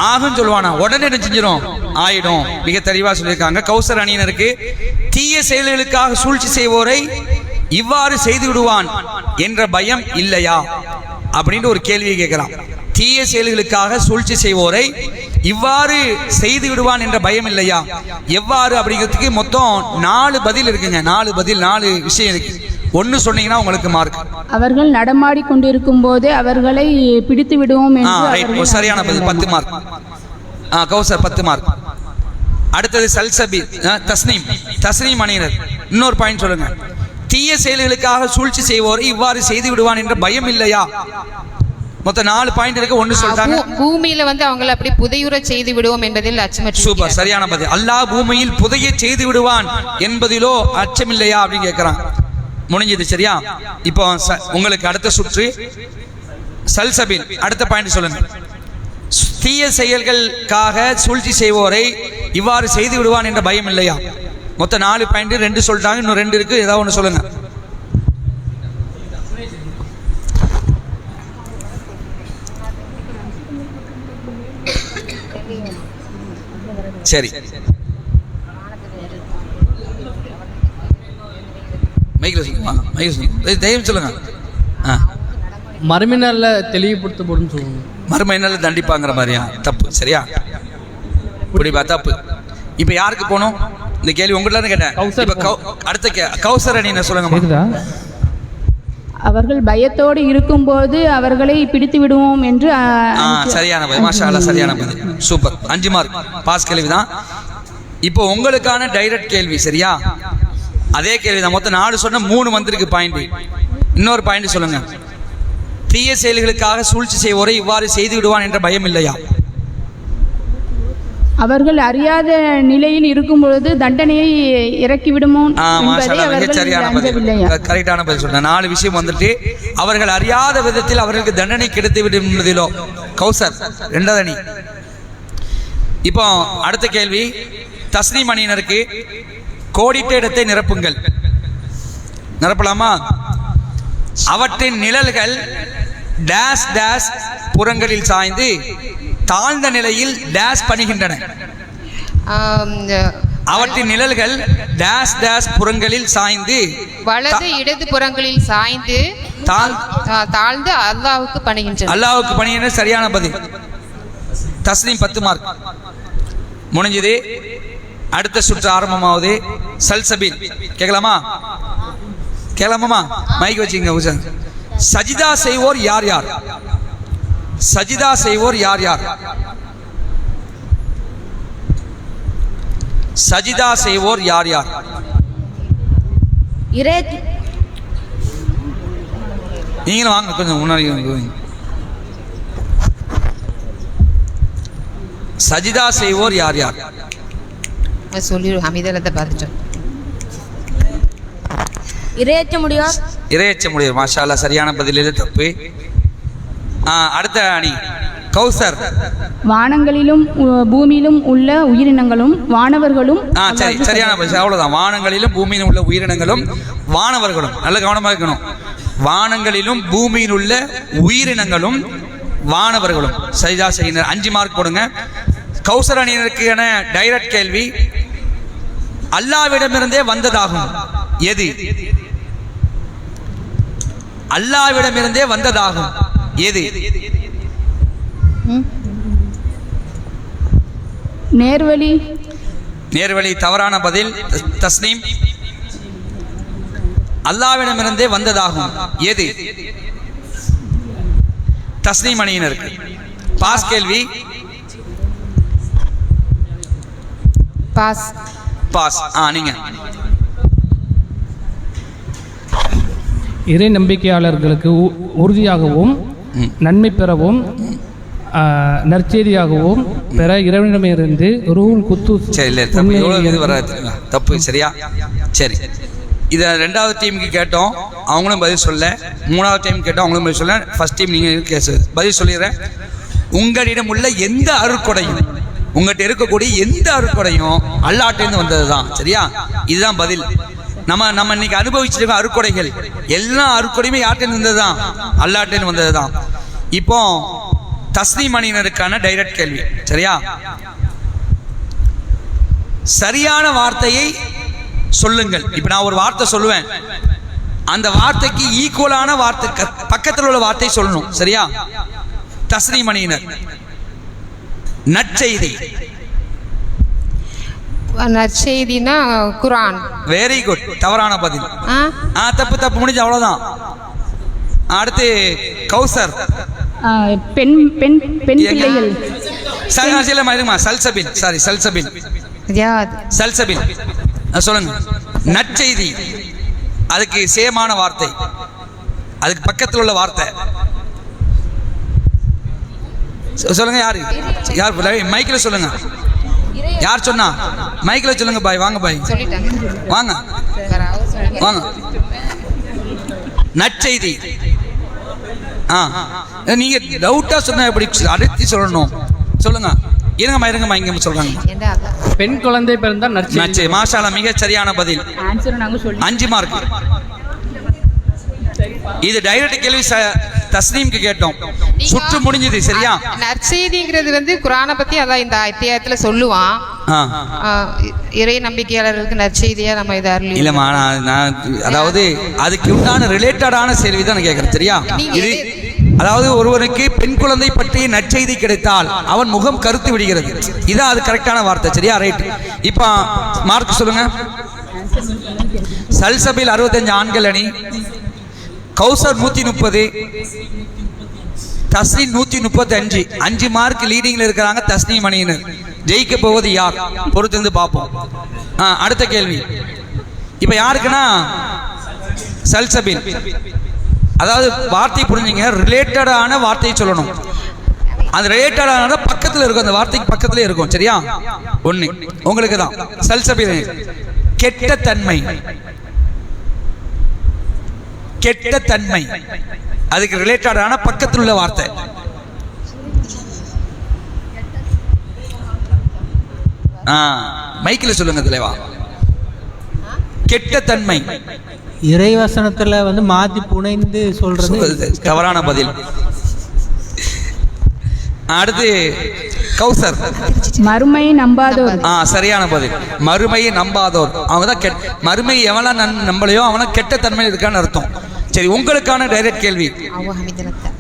ஆகுன்னு சொல்லுவானா, உடனே செஞ்சிடும், ஆயிடும். மிக தெளிவா சொல்லியிருக்காங்க. கௌசர் அணியினருக்கு தீய செயல்களுக்காக சூழ்ச்சி செய்வோரை இவ்வாறு செய்து விடுவான் என்ற பயம் இல்லையா அப்படின்னு ஒரு கேள்வியை கேட்கிறான். தீய செயல்களுக்காக சூழ்ச்சி செய்வோரை இவ்வாறு செய்து விடுவான் என்ற பயம் இல்லையா? எவ்வாறு அப்படிங்கிறதுக்கு மொத்தம் 4 பதில் இருக்குங்க. 4 விஷயம் இருக்கு. ஒன்னு சொன்னீங்கன்னா உங்களுக்கு மார்க்.
அவர்கள் நடமாடி கொண்டிருக்கும் போதே அவர்களை பிடித்து விடுவோம் என்று.
சரியான பதில், 10 மார்க். கௌசர் 10 மார்க். அடுத்தது சல்சபி தஸ்னீம் அணியினர். இன்னொரு பாயிண்ட் சொல்லுங்க. தீய செயல்களுக்காக சூழ்ச்சி செய்வோரை இவ்வாறு செய்து விடுவான் என்ற பயம் இல்லையா? மொத்தம் 4 பாயிண்ட் இருக்கு. ஒன்னு சொல்றாங்க,
பூமியில வந்து அவங்களை அப்படி புதையுற செய்து விடுவோம் என்பதில் அச்சமற்ற.
சூப்பர், சரியான பதில். அல்லாஹ் பூமியில் புதைய செய்து விடுவான் என்பதிலோ அச்சமில்லையா அப்படின்னு கேட்கிறான். முடிஞ்சது. சரியா? இப்போ உங்களுக்கு அடுத்த சுற்று சல்சபில். அடுத்த பாயிண்ட் சொல்லுங்க. தீய செயல்களுக்காக சூழ்ச்சி செய்வோரை இவ்வாறு செய்து விடுவான் என்ற பயம் இல்லையா? மொத்தம் 4 பாயிண்ட். 2 சொல்லிட்டாங்க, இன்னும் 2 இருக்கு. ஏதாவது ஒன்று சொல்லுங்க. சரி, மைக்கில் சொல்லுங்க. தைரியம் சொல்லுங்க.
மறுமையினால தெளிவுபடுத்தப்படும் சொல்லுங்க.
மறுமையினால தண்டிப்பாங்கிற மாதிரியா? தப்பு. சரியா? புரியுதா? தப்பு. இப்ப யாருக்கு போகணும்? இந்த கேள்வி உங்கள்ட்ட கேட்டேன். அடுத்த கௌசர் அணியினர் சொல்லுங்க.
அவர்கள் பயத்தோடு இருக்கும்போது அவர்களை பிடித்து விடுவோம் என்று.
சரியான பதில். மாஷா அல்லாஹ், சரியான பதில். சூப்பர். 5 மார்க். பாஸ் கேள்விதான். இப்போ உங்களுக்கான டைரக்ட் கேள்வி. சரியா? அதே கேள்விதான். மொத்தம் 4 சொன்ன 3 வந்திருக்கு பாயிண்ட். இன்னொரு பாயிண்ட் சொல்லுங்க. தீய செயல்களுக்காக சூழ்ச்சி செய்வோரை இவ்வாறு செய்து விடுவான் என்ற பயம் இல்லையா?
அவர்கள் அறியாத நிலையில் இருக்கும் பொழுது தண்டனையை இறக்கிவிடுமோ என்பதை
சரியான பதில், கரெக்டான பதில் சொன்ன. 4 விஷயம் வந்துட்டு அவர்கள் அறியாத விதத்தில் அவர்களுக்கு தண்டனை கிடைத்து விடும் என்பதிலோ. கௌசர் 2வது அணி. இப்போ அடுத்த கேள்வி தஸ்னீம் அணியினருக்கு. கோடிட்ட இடத்தை நிரப்புங்கள். நிரப்பலாமா? அவற்றின் நிழல்கள் டேஸ் டேஸ் புறங்களில் சாய்ந்து தாழ்ந்த நிலையில் டேஸ் பணிகின்றன. அவற்றின் நிழல்கள் டேஸ் டேஸ் புறங்களில் சாய்ந்து
வலது இடது புறங்களில் சாய்ந்து தாழ்ந்து அல்லாஹ்வுக்கு பணிகின்றன.
அல்லாஹ்வுக்கு பணிகின்றன. சரியான பதில். தஸ்னீம் 10 மார்க். முடிஞ்சது. அடுத்த சுற்று ஆரம்பமாவது. சல்சபில் கேட்கலாமா? மைக் வச்சுங்க. சஜிதா செய்வோர் யார் யார்? சஜிதா செய்வோர் யார் யார்? சஜிதா செய்வோர் யார் யார்? நீங்களும் வாங்க, கொஞ்சம் முன்னாடி. சஜிதா செய்வோர் யார் யார்?
சொல்லி ஹமீதலத்தை பார்த்துட்டோம்.
இறையச்ச முடியும்.
மாஷா அல்லாஹ், சரியான பதில். தப்பு. அடுத்த அணி கௌசர்.
வானங்களிலும் பூமியிலும் உள்ள உயிரினங்களும் வானவர்களும்.
சரி, சரியான பதில். அவ்வளவுதான். வானங்களிலும் பூமியிலும் உள்ள உயிரினங்களும் வானவர்களும். நல்ல கவனமா இருக்கணும். வானங்களிலும் பூமியில் உள்ள உயிரினங்களும் வானவர்களும். சரிதா செய்யினர். 5 மார்க் போடுங்க. கௌசர் அணியினருக்கான டைரக்ட் கேள்வி, அல்லாஹ்விடமிருந்தே வந்ததாகும் எது? அல்லாஹ்விடமிருந்தே வந்ததாகும் எது?
நேர்வழி.
நேர்வழி தவறான பதில். தஸ்னீம். அல்லாஹ்விடமிருந்தே வந்ததாகும் எது? தஸ்னீம் அணியினருக்கு பாஸ் கேள்வி.
பாஸ்.
பாஸ். நீங்க.
இறை நம்பிக்கையாளர்களுக்கு உறுதியாகவும் நன்மை பெறவும் நற்செய்தியாகவும் பெற இறைவனிடமிருந்து ரூல் குத்து.
சரி, இல்லை தப்பு. எவ்வளோ இது வராது தப்பு. சரியா? சரி, இதை 2வது டீமுக்கு கேட்டோம், அவங்களும் பதில் சொல்ல. 3வது டைம் கேட்டோம், அவங்களும் பதில் சொல்ல. ஃபர்ஸ்ட் டீம் நீங்கள் பதில் சொல்லிடுறேன். உங்களிடம் உள்ள எந்த அருட்கொடையும், உங்கள்கிட்ட இருக்கக்கூடிய எந்த அருட்கொடையும் அல்லாஹ்ட்டேருந்து வந்தது தான். சரியா? இதுதான் பதில். நம்ம இன்னைக்கு அனுபவிச்சிருக்க அருட்கொடைகள் எல்லா அருட்கொடையுமே யார்ட்டேருந்து வந்தது தான்? அல்லாஹ்ட்டேருந்து வந்தது தான். இப்போ தஸ்னீம் அணியினருக்கான டைரக்ட் கேள்வி. சரியா? சரியான வார்த்தையை சொல்லுங்கள். இப்ப நான் ஒரு வார்த்தை சொல்லுவேன், அந்த வார்த்தைக்கு ஈக்குவலான வார்த்தை பக்கத்தில் உள்ள வார்த்தை சொல்லணும். சரியா? தஸ்னீம் அணியினர். நற்செய்தி.
நற்செய்தினா குர்ஆன்.
Very good. தவறான பதில். தப்பு முடிஞ்சு. அவ்வளவுதான். அடுத்து கௌசர்.
பெண் பெண் பெண் பிள்ளைகள்.
சல்சபின். சாரி, சல்சபின். சல்சபின் சொல்லுங்க. நற்செய்தி அதுக்கு சேமான வார்த்தை, அதுக்கு பக்கத்தில் உள்ள வார்த்தை சொல்லுங்க. யார் மைக்கில் சொல்லுங்க. யார் சொன்னா? மைக்கில் சொல்லுங்க. பாய் வாங்க. பாய் வாங்க வாங்க. நற்செய்தி. நீங்க டவுட்டா சொன்னா எப்படி அழுத்தி சொல்லணும்? சொல்லுங்க. இருங்கம்மா இங்க சொல்றாங்க.
பெண் குழந்தை பிறந்தால் நற்செய்தி.
மாஷா அல்லாஹ், மிக சரியான பதில். 5 மார்க். இது டைரக்ட் கேள்வி. தஸ்னீம்க்கு கேட்டோம், சுற்று முடிஞ்சது. சரியா?
நற்செய்திங்கிறது வந்து குர்ஆனை பத்தி அதான் இந்த அத்தியாயத்துல சொல்லுவான். இறை நம்பிக்கையாளர்களுக்கு நற்செய்தியா நம்ம இதை அருள்
இல்லம்மா, நான் அதாவது அதுக்கு உண்டான ரிலேட்டடான செய்தி தான் நான் கேட்கறேன். சரியா? இது அதாவது ஒருவனுக்கு பெண் குழந்தை பற்றி நற்செய்தி கிடைத்தால் அவன் முகம் கருத்து விடுகிறது. இதான் அது கரெக்டான வார்த்தை. சரியா? ரைட். இப்போ மார்க் சொல்லுங்க. சல்சபில் 65 ஆண்கள் அணி, கௌசர் 130, தஸ்னீம் 135. 5 மார்க் லீடிங்ல இருக்கிறாங்க தஸ்னீம் அணியினர். ஜெயிக்க போவது யார்? பொறுத்திருந்து பார்ப்போம். அடுத்த கேள்வி இப்ப யாருக்குன்னா சல்சபில். அதாவது வார்த்தை புரிஞ்சுங்க, ரிலேட்டடான வார்த்தையை சொல்லணும். அந்த ரிலேட்டடான பக்கத்தில் இருக்கும், அந்த வார்த்தைக்கு பக்கத்துல இருக்கும். சரியா? 1 உங்களுக்கு தான். சல்சபில். கெட்ட தன்மை. கெட்ட தன்மை அதுக்கு ரிலேட்டடான பக்கத்தில் உள்ள வார்த்தை. மைக்கில் சொல்லுங்க தலைவா. கெட்ட தன்மை.
இறைவசனத்துல வந்து மாத்தி புனைந்து சொல்றது
தவறான பதில். அடுத்து கௌசர்.
மறுமையை நம்பாதோர்.
சரியான பதில். மறுமையை நம்பாதோர். அவங்க தான் மறுமை எவனா நம்பலையோ அவனா கெட்ட தன்மை இருக்கான்னு அர்த்தம். சரி, உங்களுக்கான டைரக்ட் கேள்வி.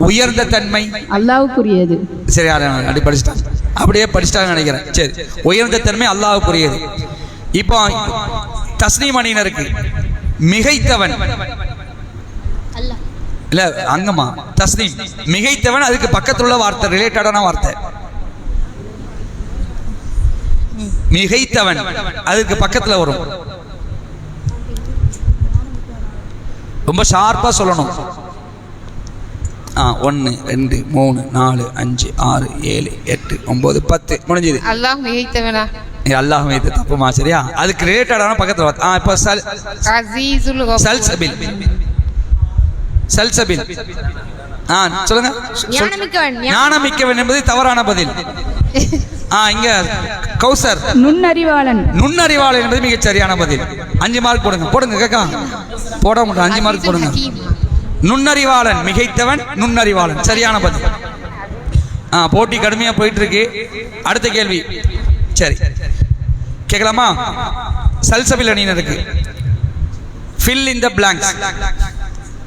உயர்ந்த தன்மை
அல்லாஹ்வுக்குரியது.
சரி, அப்படி படிச்சுட்டாங்க. அப்படியே படிச்சுட்டாங்க நினைக்கிறேன். சரி, உயர்ந்த தன்மை அல்லாஹ்வுக்குரியது. இப்போ தஸ்னீம் அணியினருக்கு மிகைத்தவன். இல்ல அங்கம்மா தஸ்னீம். மிகைத்தவன் அதுக்கு பக்கத்தில் உள்ள வார்த்தை, ரிலேட்டடான வார்த்தை. மிகைத்தவன் அதுக்கு பக்கத்தில் வரும். ரொம்ப ஷார்ப்பா சொல்லணும். 1 2 3 4 5 6 7 8 9 10 முடிஞ்சது.
அல்லாஹ் மிகைத்தவனா?
அல்லாஹ் மிகைத்த தப்புமா. சரியா? அதுக்கு ரிலேட்டடான பக்கத்துல இப்ப
அஸீஸுல் கஃபூர்.
சல்சபில். சல்சபில் சொல்லுங்க.
ஞானமிக்கவன்.
ஞானமிக்கவன் என்பது தவறான பதில். இங்க கௌசர்.
நுண்ணறிவாளன்.
நுண்ணறிவாளன் என்பது மிகச் சரியான பதில். 5 மார்க் போடுங்க கேக்கா. போட முடியும், 5 மார்க் போடுங்க. நுண்ணறிவாளன், மிகைத்தவன், நுண்ணறிவாளன், சரியான பதில். போட்டி கடுமையா போயிட்டு இருக்கு. அடுத்த கேள்வி. சரி, கேட்கலாமா? சல்சபில் அணியினருக்கு fill in the blanks,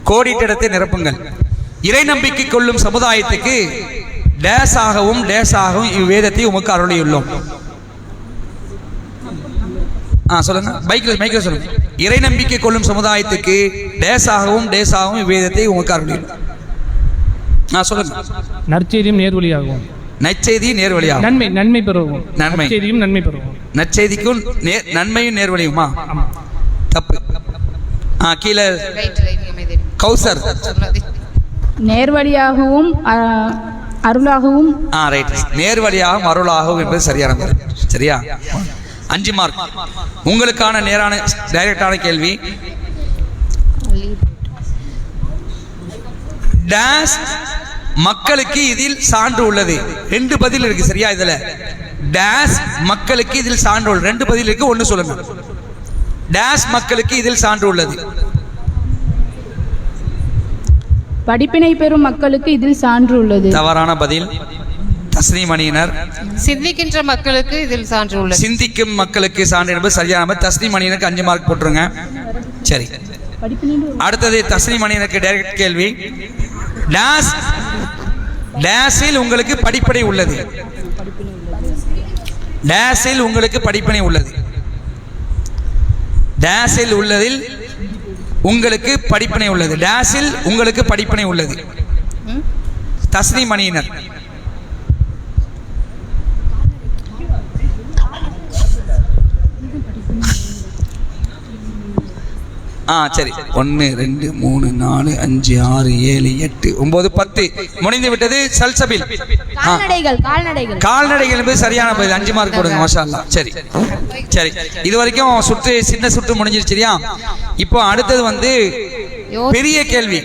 கோடிட்டிடத்தை நிரப்புங்கள். இறை நம்பிக்கை கொள்ளும் சமுதாயத்துக்கு டேஸ் ஆகவும் இவ்வேதத்தை உமக்கு அருளியுள்ளோம். சொல்லுங்க. மைக்கில் சொல்லுங்க. இறை நம்பிக்கை கொள்ளும் சமுதாயத்துக்கு டேஸ் ஆகவும் இவ்வேதத்தை உமக்கு அருளியுள்ளோம். சொல்லுங்க.
நற்செய்தியும் நேர்வழியாகும்.
நற்செய்தி நேர்வழியாகும்.
நன்மை பெறுவோம்.
நன்மை
செய்தியும் நன்மை பெறுவோம்.
நற்செய்திக்கும் நன்மையும் நேர்வழியுமா? தப்பு. கீழே கௌசர்.
நேர்வழியாகவும் அருளாகவும்.
ரைட். நேர்வழியாகவும் அருளாகவும் என்பது சரியான பதில். சரியா? 5 மார்க். உங்களுக்கான டைரக்டான கேள்வி. டேஸ் மக்களுக்கு இதில் சான்று உள்ளது. 2 பதில் இருக்கு. சரியா? இதுல டேஸ் மக்களுக்கு இதில் சான்று உள்ளது. 2 பதில் இருக்கு, ஒன்னு சொல்லுங்க. டேஸ் மக்களுக்கு இதில் சான்று உள்ளது.
படிப்பினை பெறும் மக்களுக்கு இதில் சான்று உள்ளது.
தவறான பதில். தஸ்னீம் அணியினர்.
சிந்திக்கின்ற மக்களுக்கு இதில் சான்று உள்ளது.
சிந்திக்கும் மக்களுக்கு சான்று என்பது சரியான. தஸ்னீம் அணியினருக்கு 5 மார்க் போட்டுருங்க. சரி, அடுத்தது தஸ்னீம் அணியினருக்கு டைரக்ட் கேள்வி. டேஸில் உங்களுக்கு படிப்பினை உள்ளது. டேஸில் உங்களுக்கு படிப்பினை உள்ளது. டேஸில் உள்ளதில் உங்களுக்கு படிப்பினை உள்ளது. டேஸில் உங்களுக்கு படிப்பினை உள்ளது. தஸ்னீம் அணியினர். சரி. 1 2 3 4 5 6 7 8 9 10 முடிந்து விட்டது. சல்சபில். கால்நடைகள் என்பது சரியான பதில். 5 மார்க் போடுங்க. மாஷா அல்லாஹ். சரி, இது வரைக்கும் சின்ன சுற்று முடிஞ்சிருச்சியா? இப்போ அடுத்தது பெரிய கேள்வி.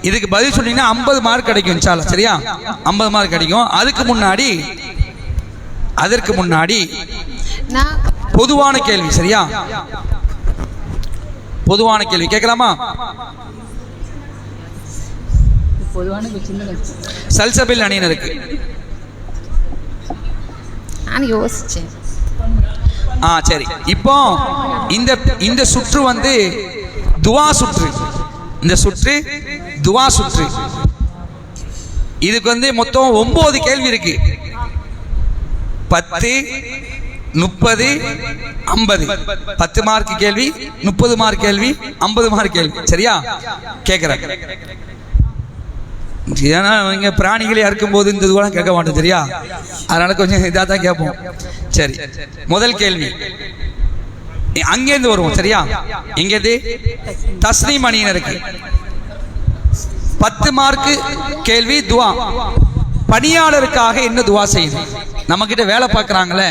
இதுக்கு பதில் சொன்னீங்கன்னா 50 மார்க் கிடைக்கும் இன்ஷா அல்லாஹ். சரியா? 50 மார்க் கிடைக்கும். அதற்கு முன்னாடி பொதுவான கேள்வி. சரியா? பொதுவான கேள்வி கேட்கலாமா? சல்சபில் அணியினருக்கு.
நான் யோசிச்சேன்.
சரி, இப்போ இந்த சுற்று துவா சுற்று. இந்த சுற்று துவா சுற்று. இதுக்கு மொத்தம் 9 கேள்வி இருக்கு. 10 30 50. 10 மார்க் கேள்வி, 30 மார்க் கேள்வி, 50 மார்க் கேள்வி. சரியா? கேட்கிறேன். ஏன்னா இங்க பிராணிகளை அறுக்கும் போது இந்த இதுவெல்லாம் கேட்க மாட்டோம். சரியா? அதனால கொஞ்சம் இதாக தான் கேட்போம். சரி, முதல் கேள்வி அங்கேருந்து வருவோம். சரியா? எங்கேருந்து? தஸ்னீம் அணியினருக்கு 10 மார்க் கேள்வி. துவா. பணியாளருக்காக என்ன துவா செய்யணும்? நம்ம கிட்ட வேலை பார்க்குறாங்களே,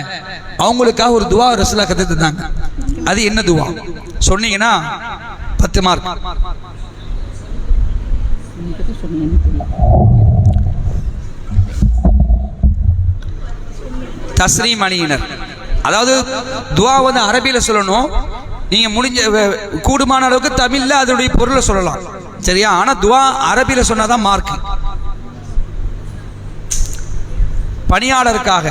அவங்களுக்காக ஒரு துவா ரசூலுல்லாஹ் கத்து தந்தாங்க. அது என்ன துவா சொன்னீங்கன்னா 10 மார்க். தஸ்ரீம் அணியினர். அதாவது துவா அரபியில சொல்லணும். நீங்க முடிஞ்ச கூடுமான அளவுக்கு தமிழ்ல அதனுடைய பொருளை சொல்லலாம். சரியா? ஆனா துவா அரபியில சொன்னாதான் மார்க். பணியாளருக்காக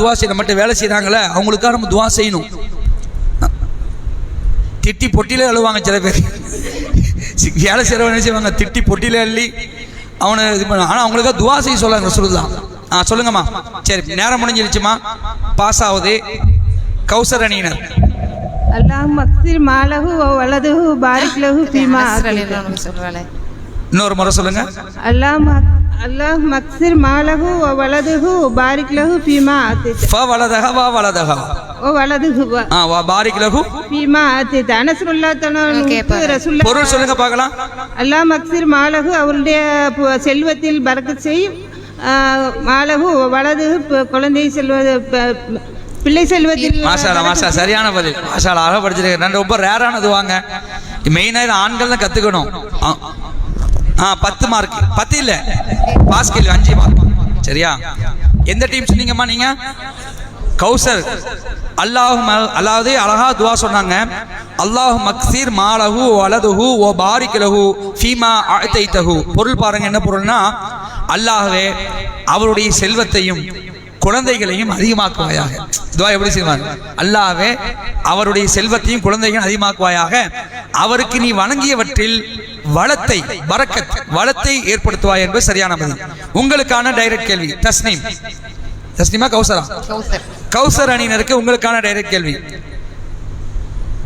துவா செய்யணும். மட்டும் வேலை செய்யறாங்களே அவங்களுக்காக நம்ம துவா செய்யணும். திட்டி பொட்டியில அழுவாங்க சில பேர். வேலை செய்யறவங்க செய்வாங்க, திட்டி பொட்டியில அள்ளி அவனை இது பண்ண. ஆனா அவங்களுக்காக துவா செய்ய சொல்லுங்க. சொல்லலாம். சொல்லுங்கம்மா. சரி, நேரம் முடிஞ்சிருச்சுமா. பாஸ் ஆகுது. கௌசர் அணியினர்.
அல்லாஹ் மக்ஸிர் மாலஹு வ வலதுஹு பாரிக் லஹு ஃபீமா.
இன்னொரு முறை சொல்லுங்க.
அல்லாஹ் மக்ஸிர் மாலஹு வ வலதுஹு பாரிக் லஹு ஃபீமா ஆதித.
ஃபவலதஹ வ வலதஹ
வ வலதுஹு
வ பாரிக் லஹு
ஃபீமா ஆதித. ரசூலுல்லாஹ் ரசூலுல்லாஹ்
பொருள் சொல்லுங்க பார்க்கலாம்.
அல்லாஹ் மக்ஸிர் மாலஹு அவருடைய செல்வத்தில் பரக்கத் செய். மாலஹு வலதுஹு குழந்தை பிள்ளை செல்வத்தில்.
மாஷா சரியான பதில். மாஷா அழகா படிச்சிருக்கேன். ரொம்ப ரேரானது வாங்க. மெயினா இது ஆண்கள் தான் கத்துக்கணும். 10 மார்க் 10 இல்ல பாஸ் கேள்வி 5 மார்க். சரியா? எந்த டீம் சொன்னீங்கம்மா நீங்க? கௌசர். அல்லாஹ் அழகா துவா சொன்னாங்க. அல்லாஹ் மக்சீர் மாலஹு வலதுஹு ஓ பாரிக் லஹு ஃபீமா அஅதைதஹு. பொருள் பாருங்க, என்ன பொருள்னா, அல்லாஹ்வே அவருடைய செல்வத்தையும் குழந்தைகளையும் அதிகமாக்குவாயாக. துவா எப்படி செய்வாங்க? அல்லாஹ்வே அவருடைய செல்வத்தையும் குழந்தைகளையும் அதிகமாக்குவாயாக, அவருக்கு நீ வணங்கியவற்றில் வளத்தை பரக்கத் வளத்தை ஏற்படுத்துவாய் என்பது சரியான பதில். உங்களுக்கான டைரக்ட் கேள்வி. தஸ்னிமா கௌசரா? கௌசர் அணியினருக்கு உங்களுக்கான டைரக்ட் கேள்வி.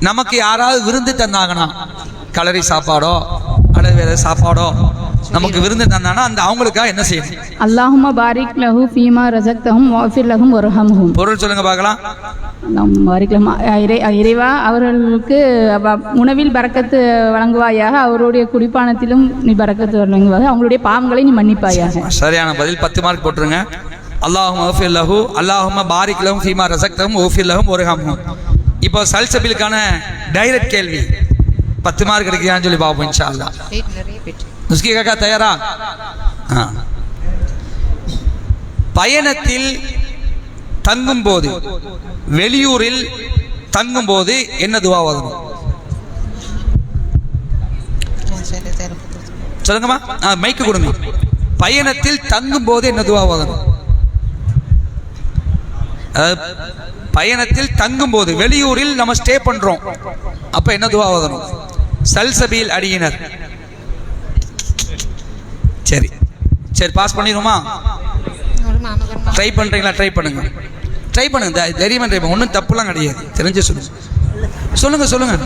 நமக்கு யாராவது விருந்து தந்தாங்கன்னா, கலரி சாப்பாடோ அல்லது வேற சாப்பாடோ நமக்கு விருந்து தந்தாங்கன்னா அந்த அவங்களுக்காக என்ன செய்யணும்?
அல்லாஹும்ம பாரிக் லஹு ஃபீமா ரஸக்தஹும் வஃபிர் லஹும் வர்ஹம்ஹும்.
பொருள் சொல்லுங்க பார்க்கலாம்.
இறைவா அவர்களுக்கு உணவில் பரக்கத்து வழங்குவாயாக, அவருடைய குடிப்பானத்திலும் நீ பரக்கத்து வழங்குவாயாக, அவங்களுடைய பாவங்களை நீ மன்னிப்பாயாக.
சரியான பதில். 10 மார்க் போட்டுருங்க. அல்லாஹும்ம வஃபிர் லஹு, அல்லாஹும்ம பாரிக் லஹும் ஃபீமா ரஸக்தஹும் வஃபிர் லஹும் வர்ஹம்ஹும். இப்போ சல்சபிலுக்கான டைரக்ட் கேள்வி 10 மார்க் கிடைக்குதான்னு சொல்லி பார்ப்போம் இன்ஷா அல்லாஹ். நுஸ்கி காக்கா தயாரா? பயணத்தில் தங்கும் போது, வெளியூரில் தங்கும் போது என்ன துவா ஓதணும்? சொல்லுங்கம்மா. மைக்கு கொடுங்க. பயணத்தில் தங்கும் போது என்ன துவா ஓதணும்? பயணத்தில் தங்கும் போது, வெளியூரில் நம்ம ஸ்டே பண்றோம், அப்ப என்ன துவா ஓதணும்? சல்சபீல் அடியினர். சரி சரி, பாஸ் பண்ணிடுமா? ட்ரை பண்றீங்களா? ட்ரை பண்ணுங்க, ட்ரை பண்ணுங்க, தைரியமா ட்ரை பண்ணுங்க. ஒன்றும் தப்புலாம் கிடையாது. தெரிஞ்சு சொல்லுங்க. சொல்லுங்க சொல்லுங்க.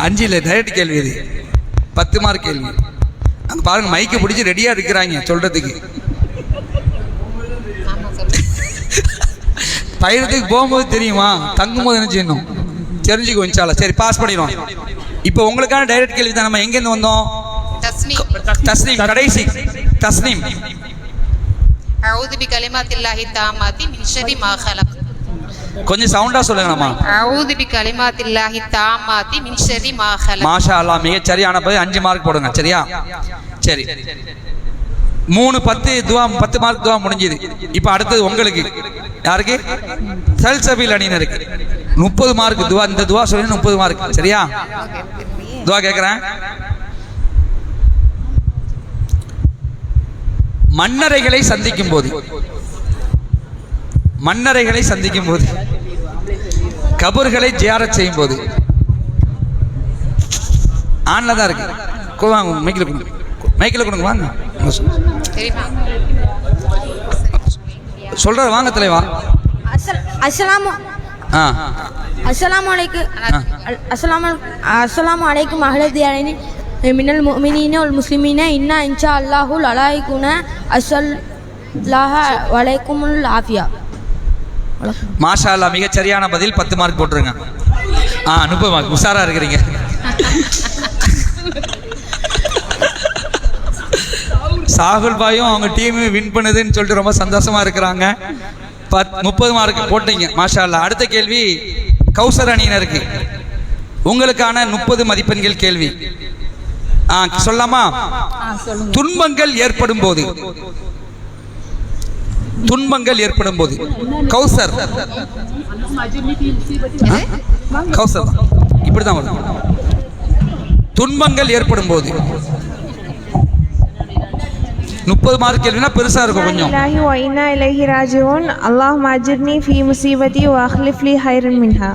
அஞ்சு இல்லை, டைரக்ட் கேள்வி இது. 10 மார்க் கேள்வி. அங்கே பாருங்க, மைக்கை பிடிச்சி ரெடியா இருக்கிறாங்க சொல்றதுக்கு. பயணத்துக்கு போகும்போது தெரியுமா, தங்கும் போது என்ன செய்யணும் தெரிஞ்சுக்கோ இன்ஷால்லா. சரி, பாஸ் பண்ணிடுவோம். இப்போ உங்களுக்கான டைரக்ட் கேள்வி தான். நம்ம எங்கேருந்து வந்தோம்? தஸ்னீம். கடைசி தஸ்னீம்.
அஊது பிகலிமாத்தில்லாஹி தாமாத்தி மின் ஷர்ரி மா ஹலக்.
கொஞ்சம் சவுண்டா சொல்லுங்கம்மா.
அஊது பிகலிமாத்தில்லாஹி தாமாத்தி மின் ஷர்ரி மா ஹலக்.
மாஷா அல்லாஹ், மிக சரியான பதில். 5 மார்க் போடுங்க. சரியா? சரி, 3 10 துவா, 10 மார்க் துவா முடிஞ்சது. இப்போ அடுத்தது உங்களுக்கு. யாருக்கு? சல்சபீல் அணியினருக்கு 30 மார்க் துவா. இந்த துவா சொல்லி 30 மார்க். சரியா? துவா கேட்குறேன். மன்னரைகளை சந்திக்கும் போது, மன்னரைகளை சந்திக்கும் போது, கபர்களை ஜியாரத் செய்யும் போது, ஆன்ல தான் இருக்கு. வாங்க, மைக்கில் கொடுங்க, மைக்கில் கொடுங்க, வாங்க சொல்ற. வாங்க தலைவா.
அஸ்ஸலாமு அலைக்கும் அஹ்லதியானி மினல் முஃமினீன வல் முஸ்லிமீன இன்னா இன்ஷா அல்லாஹுல் அலாயிகுன அஸ்ஸலாஹ வலைக்குமுல் ஆஃபியா.
மாஷா அல்லாஹ், மிக சரியான பதில். 10 மார்க் போட்டுருங்க. 30 மார்க். உஷாரா இருக்கிறீங்க. சாகுல் பாயும் அவங்க டீம் வின் பண்ணுதுன்னு சொல்லிட்டு ரொம்ப சந்தோஷமா இருக்கிறாங்க. 30 மார்க் போட்டீங்க. மாஷா அல்லாஹ். அடுத்த கேள்வி கௌசர் அணியினருக்கு. உங்களுக்கான 30 மதிப்பெண்கள் கேள்வி. சொல்லாமா? துன்பங்கள் ஏற்படும் போது, துன்பங்கள் ஏற்படும் போது கௌசர் கௌசர் இப்படிதான் வரும். துன்பங்கள் ஏற்படும் போது 30 மார்க் கேள்வினா பெருசா இருக்கும் கொஞ்சம்.
அல்லாஹும்ம அஜிர்னி ஃபீ முஸீபதி வ அக்லிஃப் லீ ஹைரன் மின்ஹா.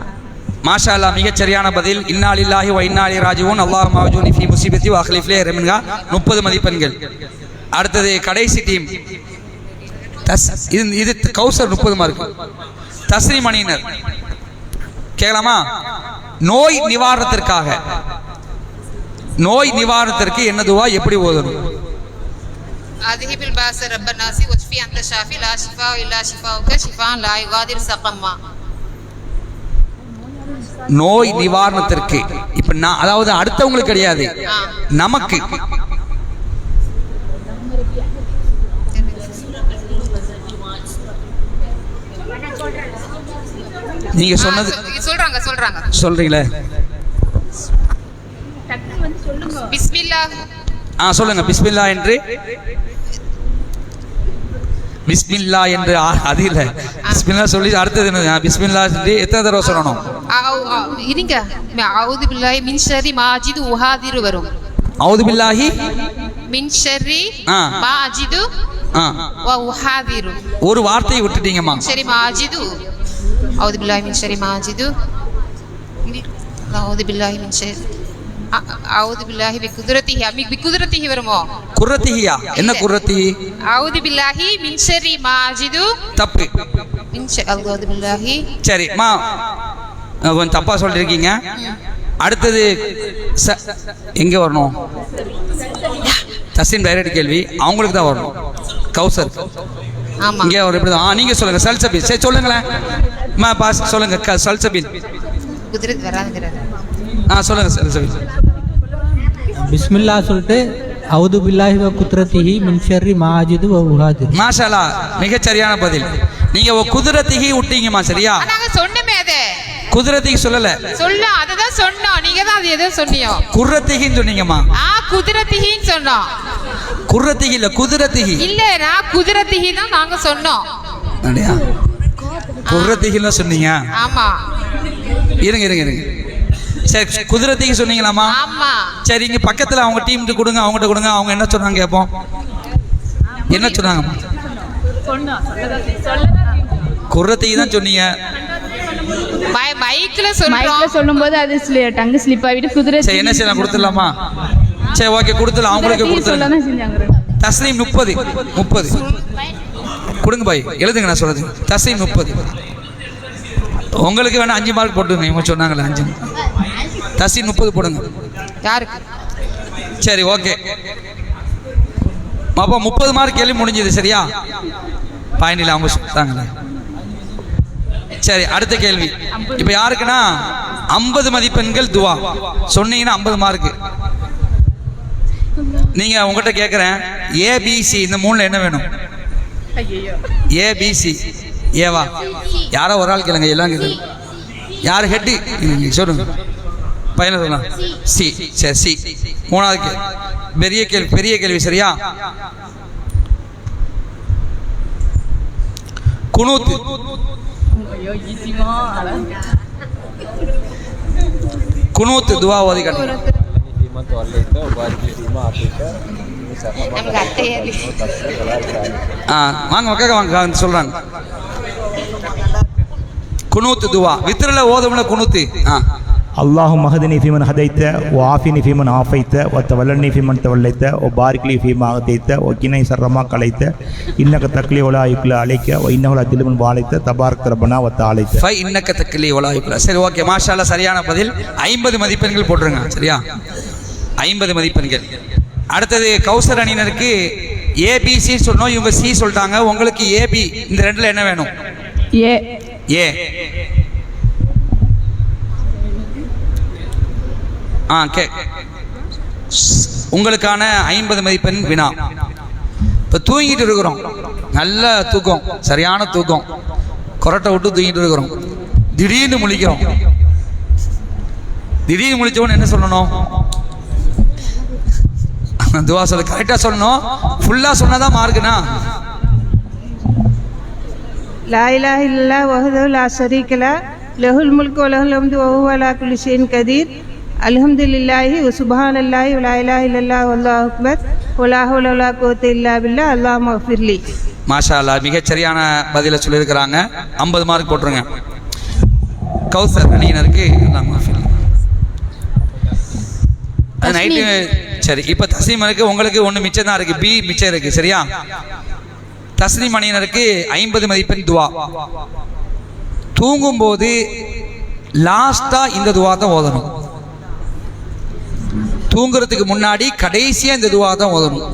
மாஷா அல்லாஹ், மிக சரியான பதில். இன்னா லில்லாஹி வ இன்னா இலைஹி ராஜிஊன். அல்லாஹும்ம அஜிர்னி ஃபீ முஸீபதி வ அக்லிஃப் லீ ஹைரன் மின்ஹா. 30 மதிப்பெண்கள். அடுத்தது கடைசி டீம். இது கௌசர் 30 மார்க். தஸ்ரீம் அணியினர் கேட்கலாமா? நோய் நிவாரணத்திற்காக, நோய் நிவாரணத்திற்கு என்ன துவா எப்படி ஓதணும்?
அத்ஹிபில் பாஸ ரப்பனாசி வஷ்ஃபி அன்த ஷாஃபி லா ஷிஃபா இல்லா ஷிஃபாஉக ஷிஃபான் லா யுகாதிர் ஸகம்மா.
நோய் நிவாரணத்திற்கு. இப்ப நான், அதாவது அடுத்தவங்களுக்கு கிடையாது, நமக்கு. நீங்க சொன்னது
சொல்றாங்க
சொல்றீங்களே.
பிஸ்மில்லா.
சொல்லுங்க. பிஸ்மில்லா என்று அது இல்ல. பிஸ்மில்லா சொல்லி அடுத்தது என்ன? பிஸ்மில்லா சொல்லி எத்தனை தடவை சொல்லணும்?
இருங்க. அவுது பில்லாஹி மின் ஷர்ரி மா அஜிது உஹாதிரு வரும்.
அவுது பில்லாஹி
மின் ஷர்ரி மா அஜிது வ உஹாதிரு.
ஒரு வார்த்தையை விட்டுட்டீங்கம்மா.
சரி மா அஜிது. அவுது பில்லாஹி மின் ஷர்ரி மா அஜிது. அவுது பில்லாஹி மின் ஷர்ரி அவுது பில்லாஹி பிகுதுரத்திஹி வருமோ?
குர்ரத்திஹியா? என்ன குர்ரத்தி?
அவுது பில்லாஹி மின் ஷர்ரி மா அஜிது.
தப்பு.
அவுது பில்லாஹி.
சரிம்மா, கொஞ்சம் தப்பா சொல்லிருக்கீங்க. அடுத்தது எங்க வரணும்? தஸ்லீம் டைரக்ட் கேள்வி அவங்களுக்கு தான் வரணும். கௌசர் இங்கே ஒரு எப்படி தான்? நீங்க சொல்லுங்க. சல்சபில். சரி சொல்லுங்களேன். பாஸ் சொல்லுங்க. சல்சபில்
குதிரத் வராதுங்கிறாரு.
சொல்லுங்க சல்சபில்.
பிஸ்மில்லா சொல்லிட்டு அவுது பில்லாஹி வ குத்ரத்திஹி மின் ஷர்ரி மா அஜிது வ உஹாதிரு.
மாஷால்லா, மிகச் சரியான பதில். நீங்க குதிரத்திஹி விட்டீங்கம்மா. சரியா?
நாங்க சொன்னமே அது.
குதிரத்திஹி சொல்லல.
அதுதான் சொன்னோம். நீங்க தான் அது எதோ சொன்னீங்க.
குர்ரத்திஹின்னு சொன்னீங்கம்மா.
குதிரத்திஹின்னு சொன்னோம்.
குர்ரத்திஹி இல்ல, குதிரத்திஹி.
இல்ல, நான் குதிரத்திஹி தான் நாங்க சொன்னோம்.
அப்படியா? குர்ரத்திஹின்னு சொன்னீங்க.
ஆமா.
இருங்க. சரி, குதிரத்திஹி சொன்னீங்களாமா?
ஆமா.
சரி, இங்க பக்கத்துல அவங்க டீமுக்கு கொடுங்க, அவங்ககிட்ட கொடுங்க. அவங்க என்ன சொன்னாங்க கேட்போம். என்ன சொன்னாங்க? குர்ரத்திஹி தான் சொன்னீங்க.
மைக்ல
சொல்லும்போது அது டங்கு ஸ்லிப் ஆகிட்டு குதிரை.
சரி, என்ன செய்யலாம்? கொடுத்துடலாமா? சரி, ஓகே, கொடுத்துடலாம். அவங்களுக்கு கொடுத்துடலாம். தஸ்லீம் 30 கொடுங்க பாய். எழுதுங்க. நான் சொல்றது தஸ்லீம் 30. உங்களுக்கு வேணா 5 மார்க் போட்டுங்க. இவங்க சொன்னாங்களே 5. தஸ்லீம் 30 போடுங்க.
யாருக்கு?
சரி, ஓகே. அப்போ 30 மார்க் கேள்வி முடிஞ்சது. சரியா? பாயிண்டில் அவங்க சொல்லிட்டாங்களே. சரி, அடுத்த கேள்வி. இப்ப யாருக்குன்னா 50 மதிப்பெண்கள் துவா சொன்னீங்கன்னா 50 மார்க்கு. நீங்க உங்ககிட்ட கேட்குறேன், ஏபிசி இந்த 3ல என்ன வேணும்? ஏபிசி. ஏவா? யாரோ ஒரு ஆள் கேளுங்க. எல்லாம் கேளுங்க. யார் ஹெட்டு சொல்லுங்க. பையனை சொல்லலாம். சி. சரி, சி. 3வது பெரிய கேள்வி. சரியா? குனூத். குனூத் துவா ஓதி காட்டுங்க. வாங்க வாங்க சொல்றாங்க. குனூத் துவா வித்ரல ஓதும்ல குனூத்.
اللهم اهدني فيمن هديت وعافني فيمن عافيت وتولني فيمن توليت وبارك لي فيما اعطيت وقنا شر ما قضيت انك تقضي ولا يقضى عليك وانه لا يذل من واليت تبارك ربنا وتعالى
فانك تقضي ولا يقضى. சரி, ஓகே, மாஷாஅல்லாஹ். சரியான பதில். 50 மதிப்பெண்கள் போட்டுருங்க. சரியா? 50 மதிப்பெண்கள். அடுத்தது கௌசர் அணியினருக்கு ஏபிசி சொன்னோம். இவங்க சி சொல்லிட்டாங்க. உங்களுக்கு ஏபி இந்த ரெண்டுல என்ன வேணும்? ஏ. உங்களுக்கான 50 மதிப்பெண் வினா. இப்போ தூங்கிட்டு இருக்கிறோம். நல்ல தூக்கம், சரியான தூக்கம். கொரட்டை விட்டு தூங்கிட்டு இருக்கிறோம். திடீர்னு முழிக்கிறோம். திடீர்னு முழிச்சவொன்னு என்ன சொல்லணும்? துவா சொல்ல கரெக்டாக சொல்லணும். ஃபுல்லாக சொன்னதான் மார்க்குனா.
லா இலாஹ இல்லல்லாஹ் வஹ்தஹு லா ஷரீக லஹ் லஹுல் முல்கு வ லஹுல் ஹம்து வ ஹுவ அலா குல்லி ஷைஇன் கதீர் அல்ஹம்துலில்லாஹி வ சுப்ஹானல்லாஹி வ லா இலாஹ இல்லல்லாஹ் வல்லாஹு அக்பர் வ லா ஹவ்ல வ லா குவத்த இல்லா பில்லாஹ் அல்லாஹும்ம ஃபிர்லி.
மாஷா அல்லாஹ், மிகச் சரியான பதிலை சொல்லியிருக்கிறாங்க. 50 மார்க் போட்டுருங்க. கௌசர் அணியினருக்கு நைட்டு. சரி, இப்போ தஸ்லீம் இருக்கு. உங்களுக்கு ஒன்று மிச்சம் தான் இருக்கு. பி மிச்சம் இருக்கு. சரியா? தஸ்லீம் அணியினருக்கு 50 மதிப்பெண் துவா. தூங்கும்போது லாஸ்டா இந்த துவா தான் ஓதணும். தூங்குறதுக்கு முன்னாடி கடைசியா இந்த துவா தான் ஓதணும்.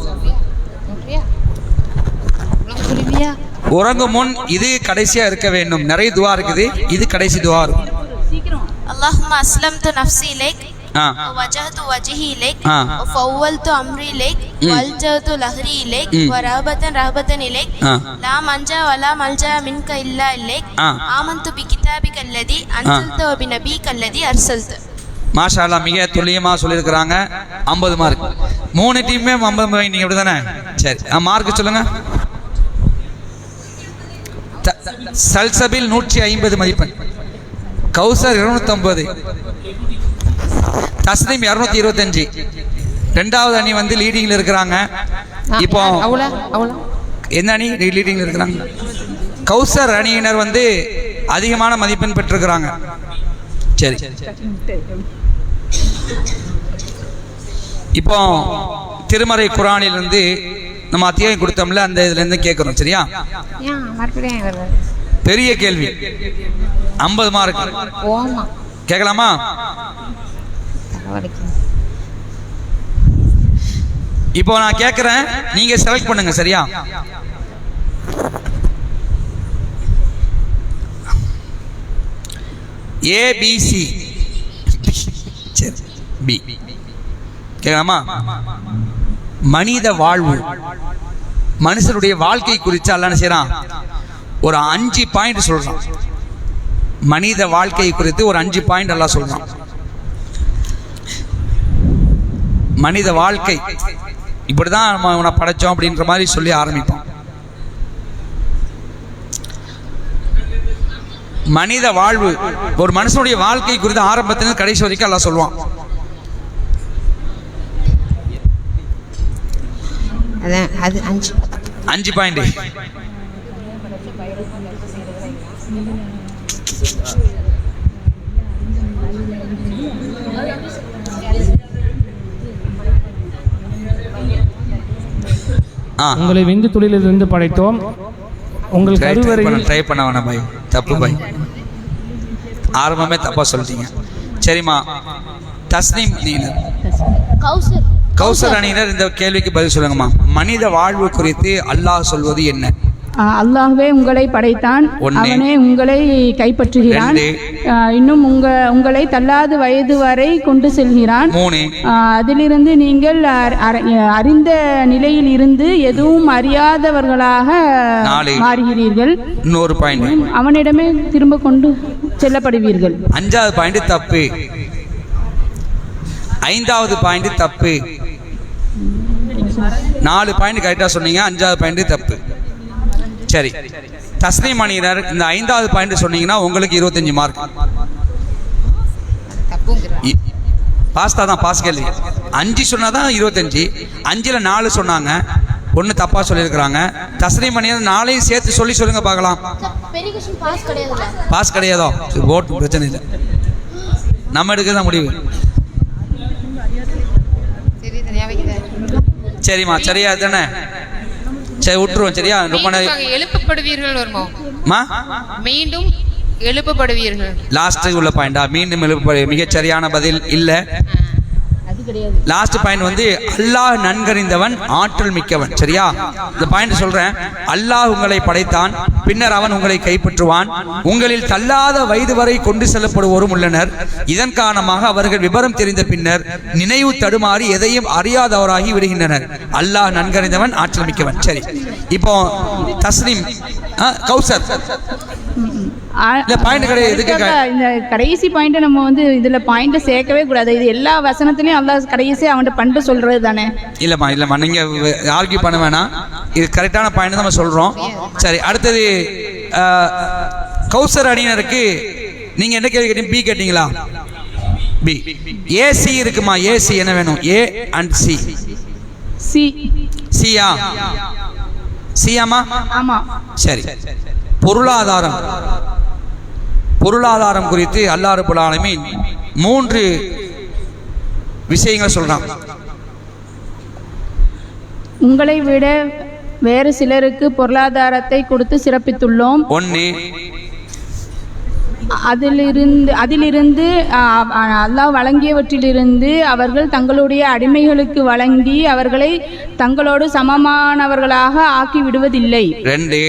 உறங்கும் முன் இது கடைசியா இருக்க வேண்டும். நிறைய துவா இருக்குது. இது கடைசி துவா இருக்கும்.
اللهم أسلمت نفسي إليك
ووجهت وجهي إليك
ஆ
وفوضت أمري إليك والجأت ظهري إليك ورهبة إليك لا منجا ولا ملجا منك إلا إليك آمنت بكتابك الذي أنزلت وبنبيك الذي أرسلت.
மாஷா அல்லாஹ், மிக துல்லியமாக சொல்லியிருக்கிறாங்க. 50 மார்க். 3 டீமே 50 வாங்கிட்டீங்க, அப்படி தானே? சரி, மார்க் சொல்லுங்க. சல்சபில் 150 மதிப்பெண், கௌசர் 250, தஸ்லீம் 225. ரெண்டாவது அணி வந்து லீடிங்ல இருக்கிறாங்க. இப்போ எந்த அணி லீடிங்ல இருக்கிறாங்க? கௌசர் அணியினர் வந்து அதிகமான மதிப்பெண் பெற்றிருக்கிறாங்க. சரி, இப்போ திருமறை குர்ஆனிலிருந்து நம்ம அத்தியாயம் கொடுத்தோம்ல, அந்த இதுல இருந்து கேட்கறோம். சரியா? பெரிய கேள்வி, 50 மார்க். கேட்கலாமா? இப்போ நான் கேட்கிறேன், நீங்க செலக்ட் பண்ணுங்க. சரியா? ஏபிசி. சரி, பி. கேட்கலாமா? மனித வாழ்வு, மனுஷனுடைய வாழ்க்கை குறித்து அல்லாஹ் என்ன செய்றான்? ஒரு 5 பாயிண்ட் சொல்றான். மனித வாழ்க்கை குறித்து ஒரு 5 பாயிண்ட் அல்லாஹ் சொல்றான். மனித வாழ்க்கை இப்படிதான் நம்ம உன்னை படைச்சோம் அப்படின்ற மாதிரி சொல்லி ஆரம்பிப்போம். மனித வாழ்வு, ஒரு மனுஷனுடைய வாழ்க்கை குறித்து ஆரம்பத்திலிருந்து கடைசி வரைக்கும் அல்லாஹ் சொல்லுவான்.
அது
5 பாயிண்ட்.
உங்களை விந்து துளிலிருந்து படைத்தோம், உங்கள் கருவறையில்
ட்ரை பண்ண வேணாம் பாய், தப்பு பாய், ஆரம்பமே தப்பா சொல்லிட்டீங்க. சரிம்மா, தஸ்னீம் அணியினர், கௌசர் அணியினர் இந்த கேள்விக்கு பதில் சொல்லுங்கம்மா. மனித வாழ்வு குறித்து அல்லாஹ் சொல்வது என்ன?
அல்லாஹ்வே உங்களை படைத்தான், அவனே உங்களை கைப்பற்றுகிறான், இன்னும் உங்களை தள்ளாத வயது வரை கொண்டு செல்கிறான். அதிலிருந்து நீங்கள் அறிந்த நிலையில் இருந்து எதுவும் அறியாதவர்களாக மாறுகிறீர்கள்.
இன்னொரு பாயிண்ட்,
அவனிடமே திரும்ப கொண்டு செல்லப்படுவீர்கள்.
5வது பாயிண்ட் தப்பு. 5வது பாயிண்ட் தப்பு. 4 பாயிண்ட் கரெக்டா சொன்னீங்க, 5வது பாயிண்ட் தப்பு. சரி, தஸ்லீம் அணியினர் இந்த 5வது பாயிண்ட் சொன்னீங்கன்னா உங்களுக்கு 25 மார்க். பாஸ்தா தான் பாஸ் கேள்வி. 5 சொன்னாதான் 25. 5ல் 4 சொன்னாங்க, 1 தப்பா சொல்லியிருக்கிறாங்க. தஸ்லீம் அணியினர் 4ஐயும் சேர்த்து சொல்லுங்க பார்க்கலாம். பாஸ் கிடையாதோ? ஓட்டு பிரச்சனை இல்லை, நம்ம எடுக்கதான் முடிவு. சரிம்மா, சரியா தானே? சரி, விட்டுருவோம். சரியா? ரொம்ப
எழுப்பப்படுவீர்கள் வருமோ? மீண்டும் எழுப்பப்படுவீர்கள்.
லாஸ்ட் உள்ள பாயிண்டா? மீண்டும் எழுப்ப மிகச் சரியான பதில் இல்ல. லாஸ்ட் பாயிண்ட் வந்து அல்லாஹ் நன்கறிந்தவன், ஆற்றல் மிக்கவன். சரியா? இந்த பாயிண்ட் சொல்றேன். அல்லாஹ் உங்களை படைத்தான், பின்னர் அவன் உங்களை கைப்பற்றுவான். உங்களில் தள்ளாத வயது வரை கொண்டு செல்லப்படுவோரும் உள்ளனர். இதன் காரணமாக அவர்கள் விபரம் தெரிந்த பின்னர் நினைவு தடுமாறி எதையும் அறியாதவராகி விடுகின்றனர். அல்லாஹ் நன்கறிந்தவன், ஆற்றல் மிக்கவன். சரி, இப்போ தஸ்லீம், கௌசர்
இந்த கடைசி பாயிண்ட் நம்ம வந்து இதுல பாயிண்ட் சேர்க்கவே கூடாது. இது எல்லா வசனத்திலயும் அல்லாஹ் கடைசி அவன்கிட்ட பண்டு சொல்றது தானே?
இல்லம்மா, நீங்க ஆர்கியூ பண்ண வேணாம். இது கரெக்டான பாயிண்ட் தான் நம்ம சொல்றோம். சரி, அடுத்தது கௌசர் அணியினருக்கு நீங்க என்ன கேள்வி கேட்டீங்க? பி கேட்டீங்களா? பி. ஏசி இருக்குமா? ஏசி என்ன வேணும்? A and C.
சி.
சியா? சியாமா?
ஆமா.
சரி, பொருளாதாரம் குறித்து அல்லாஹ் ரப்பல் ஆலமீன் 3 விஷயங்கள் சொல்றான்.
உங்களை விட வேறு சிலருக்கு பொருளாதாரத்தை கொடுத்து சிறப்பித்துள்ளோம்.
1,
அதிலிருந்து அல்லாஹ் வழங்கியவற்றிலிருந்து அவர்கள் தங்களுடைய அடிமைகளுக்கு வழங்கி அவர்களை தங்களோடு சமமானவர்களாக ஆக்கி விடுவதில்லை.
2,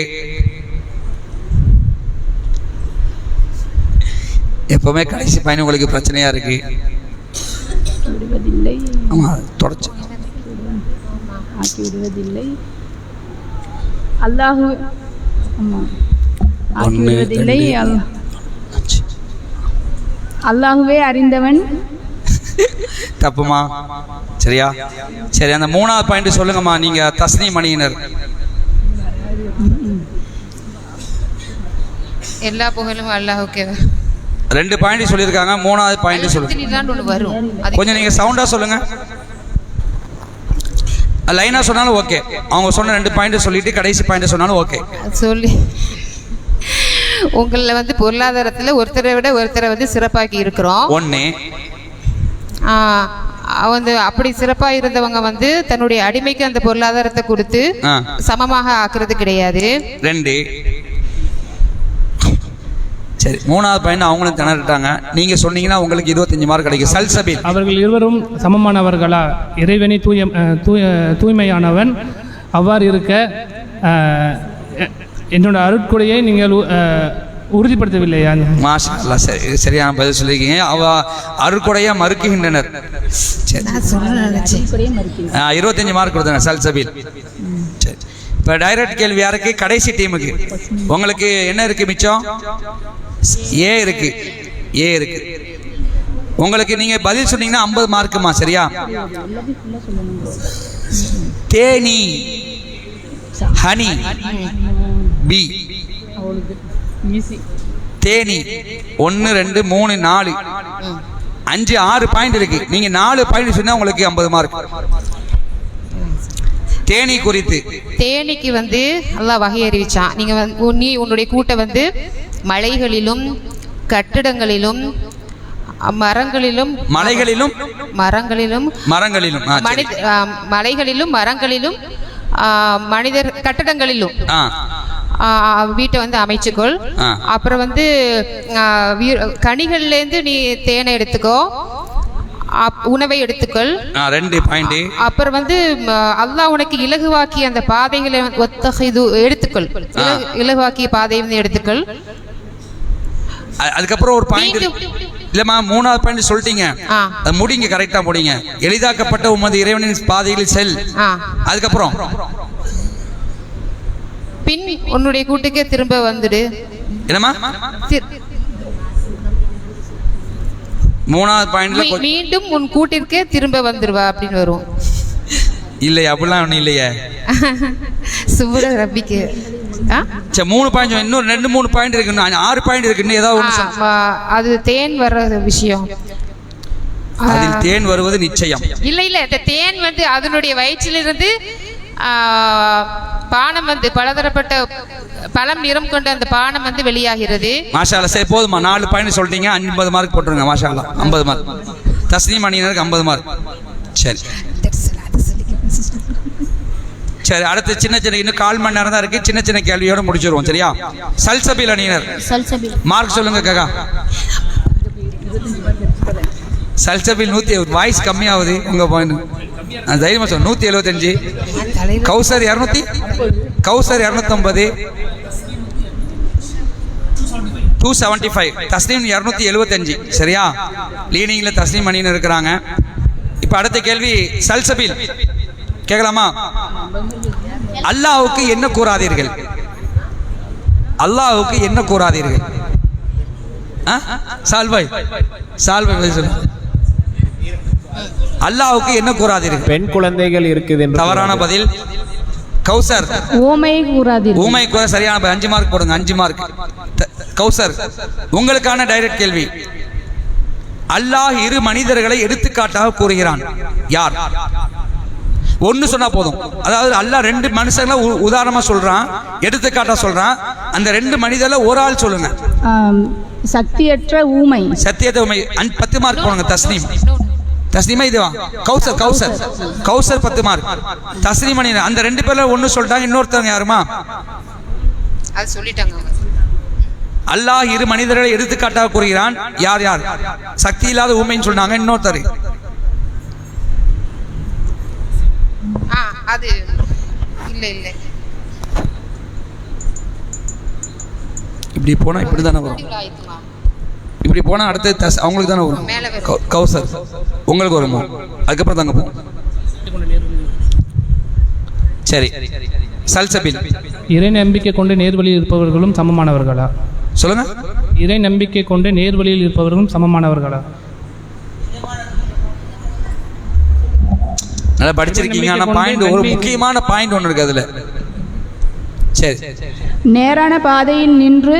எப்பவுமே கடைசி பயணம் உங்களுக்கு பிரச்சனையா இருக்கு.
விடுவதில்லை.
ஆமாம் தொடச்சு.
ஆக்கி விடுவதில்லை. அல்லாஹு ஆமாம் ஆக்கி விடுவதில்லை. அல்லாஹுவே அறிந்தவன்.
தப்புமா? சரியா? சரி, அந்த 3வது பாயிண்ட் சொல்லுங்கம்மா. நீங்க தஸ்னீம் அணியினர்.
எல்லா புகழும் அல்லாஹ்வுக்கே.
2 பாயிண்ட் சொல்லியிருக்காங்க. 3வது பாயிண்ட் சொல்லுங்க.
ஒன்று வரும்.
கொஞ்சம் நீங்க சவுண்டா சொல்லுங்க. லைனா சொன்னாலும் ஓகே. அவங்க சொன்ன 2 பாயிண்ட் சொல்லிட்டு கடைசி பாயிண்ட் சொன்னாலும் ஓகே.
சொல்லி உங்களில் வந்து பொருளாதாரத்தில் ஒருத்தரை விட ஒருத்தரை வந்து சிறப்பாக்கி இருக்கிறோம்.
ஒன்று
வந்து அப்படி சிறப்பாக இருந்தவங்க வந்து தன்னுடைய அடிமைக்கு அந்த பொருளாதாரத்தை கொடுத்து சமமாக ஆக்குறது கிடையாது.
2 சரி, 3வது பாயிண்ட் அவங்களும் திணறிட்டாங்க. நீங்க சொன்னீங்கன்னா உங்களுக்கு 25 மார்க் கிடைக்கும். சல்சபீல்
அவர்கள் இருவரும் சமமானவர்களா? இறைவனை தூய்மையானவன். அவ்வாறு இருக்க என்னோட அருட்கொடையை நீங்கள் உறுதிப்படுத்தவில்லையா?
மாஷா அல்லாஹ், சரி, சரியான பதில் சொல்லியிருக்கீங்க. அவ அருட்கொடையா மறுக்குகின்றனர். சரி, 25 மார்க் கொடுத்தாங்க சல்சபீல். சரி, இப்போ டைரக்ட் கேள்வி யாருக்கு? கடைசி டீமுக்கு. உங்களுக்கு என்ன இருக்கு மிச்சம்? ஏ இருக்கு. ஏ இருக்கு. உங்களுக்கு நீங்க பதில் சொன்னீங்கன்னா 50 மார்க்குமா? சரியா? தேனி, ஹனி, பி. தேனி 1 2 3 4 5 6 பாயிண்ட் இருக்கு. நீங்க 4 பாயிண்ட் சொன்னா உங்களுக்கு 50 மார்க். தேனி குறித்து,
தேனிக்கு வந்து அல்லாஹ் வகை அறிவிச்சான். நீங்க நீ உன்னுடைய கூட்டை வந்து மலைகளிலும் கட்டிடங்களிலும் மரங்களிலும்
மலைகளிலும்
மரங்களிலும்
மரங்களிலும்
மலைகளிலும் மரங்களிலும் மனிதர் கட்டடங்களிலும் வீட்டை வந்து அமைச்சுக்கொள். அப்புறம் வந்து கனிகள்லேருந்து நீ தேனை எடுத்துக்கோ, உணவை எடுத்துக்கொள்.
2 பாயிண்ட்.
அப்புறம் வந்து அல்லாஹ் உனக்கு இலகுவாக்கி அந்த பாதைகளை எடுத்துக்கொள். இலகுவாக்கிய பாதையை வந்து எடுத்துக்கொள்.
அதுக்கப்புறம் ஒரு பாயிண்ட் இல்லம்மா, 3வது பாயிண்ட் சொல்லிட்டீங்க. அது முடிங்க, கரெக்டா முடிங்க. எளிதாக்கப்பட்ட உமது இறைவனின் பாதையில் செல். அதுக்கப்புறம்
பின் உன்னுடைய கூட்டுக்கே திரும்ப வந்துடு.
என்னம்மா? 3வது பாயிண்ட்ல
மீண்டும் உன் கூட்டிற்கே திரும்ப வந்துருவா அப்படின்னு வரும்.
இல்லையா? அப்படிலாம் ஒன்றும் இல்லையே.
சுபுர ரப்பிக்கு.
சரி, 3 பாயிண்ட். இன்னும் 2 3 பாயிண்ட் இருக்கு. 6 பாயிண்ட் இருக்கு. இன்னும் ஏதாவது ஒன்று.
அது தேன் வர்ற விஷயம்.
அதில் தேன் வருவது நிச்சயம்.
இல்ல இந்த தேன் வந்து அதனுடைய வயிற்றிலிருந்து பானம் வந்து பலதரப்பட்ட பழம் நிறம் கொண்ட அந்த பானம் வந்து வெளியாகிறது.
மாஷா அல்லாஹ். சரி, போதுமா? 4 பாயிண்ட் சொல்லிட்டீங்க. 50 மார்க் போட்டுருங்க. மாஷா அல்லாஹ், 50 மார்க். தஸ்னீம் அணியினருக்கு 50 மார்க். சரி சரி, அடுத்து சின்ன சின்ன இன்னும் 1/4 மணி நேரம் தான் இருக்கு. சின்ன சின்ன கேள்வியோட முடிச்சிருவோம். சரியா? சல்சபீல் அணியினர் மார்க் சொல்லுங்க காக்கா. சல்சபீல் 170. வாய்ஸ் கம்மியாகுது உங்க பாயிண்ட். தைரியமா சொல்ல. 175. கௌசர் 200. கௌசர் 250. 275. தஸ்னீம் 275. சரியா? லீடிங்ல தஸ்னீம் அணியினர் இருக்கிறாங்க. இப்ப அடுத்த கேள்வி சல்சபீல் கேட்கலாமா? அல்லாஹ்வுக்கு என்ன கூறாதீர்கள்? அல்லாஹ்வுக்கு என்ன கூறாதீர்கள்? சால்பாய் சொல்லு. அல்லாஹ்வுக்கு என்ன கூறாதீர்கள்?
பெண் குழந்தைகள் இருக்குது என்று.
தவறான பதில். கௌசர்
ஊமை கூறாதீர்கள்.
ஊமை கூற சரியான பதில். 5 மார்க் போடுங்க. 5 மார்க். கௌசர் உங்களுக்கான டைரக்ட் கேள்வி. அல்லாஹ் 2 மனிதர்களை எடுத்துக்காட்டாக கூறுகிறான். யார்? ஒன்னு சொன்னா போதும். அதாவது அல்லாஹ் 2 மனுஷங்களை உதாரணமா சொல்றான், எடுத்துக்காட்டா சொல்றான். அந்த 2 மனிதர்ல ஒரு ஆள் சொல்லுங்க.
சக்தியற்ற ஊமை.
சத்தியத்தை ஊமை. 10 மார்க் போடுங்க. தஸ்னீமா இதுவா? கௌசர் 10 மார்க். தஸ்னீம் அணி அந்த 2 பேர்ல ஒன்னு சொல்லிட்டாங்க. இன்னொருத்தவங்க யாருமா?
அது சொல்லிட்டாங்க.
அல்லாஹ் 2 மனிதர்களை எடுத்துக்காட்டாக கூறுகிறான். யார் யார்? சக்தி இல்லாத ஊமைன்னு சொன்னாங்க. இன்னொருத்தர்
அது இல்ல
இப்படி போனா இப்படிதானே வரும். இப்படி போனால் அடுத்து அவங்களுக்கு தானே வரும். கௌசர் உங்களுக்கு வருமா? அதுக்கப்புறம் தாங்க போகும். சரி, சல்சபில்.
இறை நம்பிக்கை கொண்டு நேர்வழியில் இருப்பவர்களும் சமமானவர்களா?
சொல்லுங்க.
இறை நம்பிக்கை கொண்டு நேர்வழியில் இருப்பவர்களும் சமமானவர்களா?
நல்லா படிச்சிருக்கீங்க. ஆனால் பாயிண்ட், ஒரு முக்கியமான பாயிண்ட் ஒன்று இருக்கு அதுல. சரி,
நேரான பாதையில் நின்று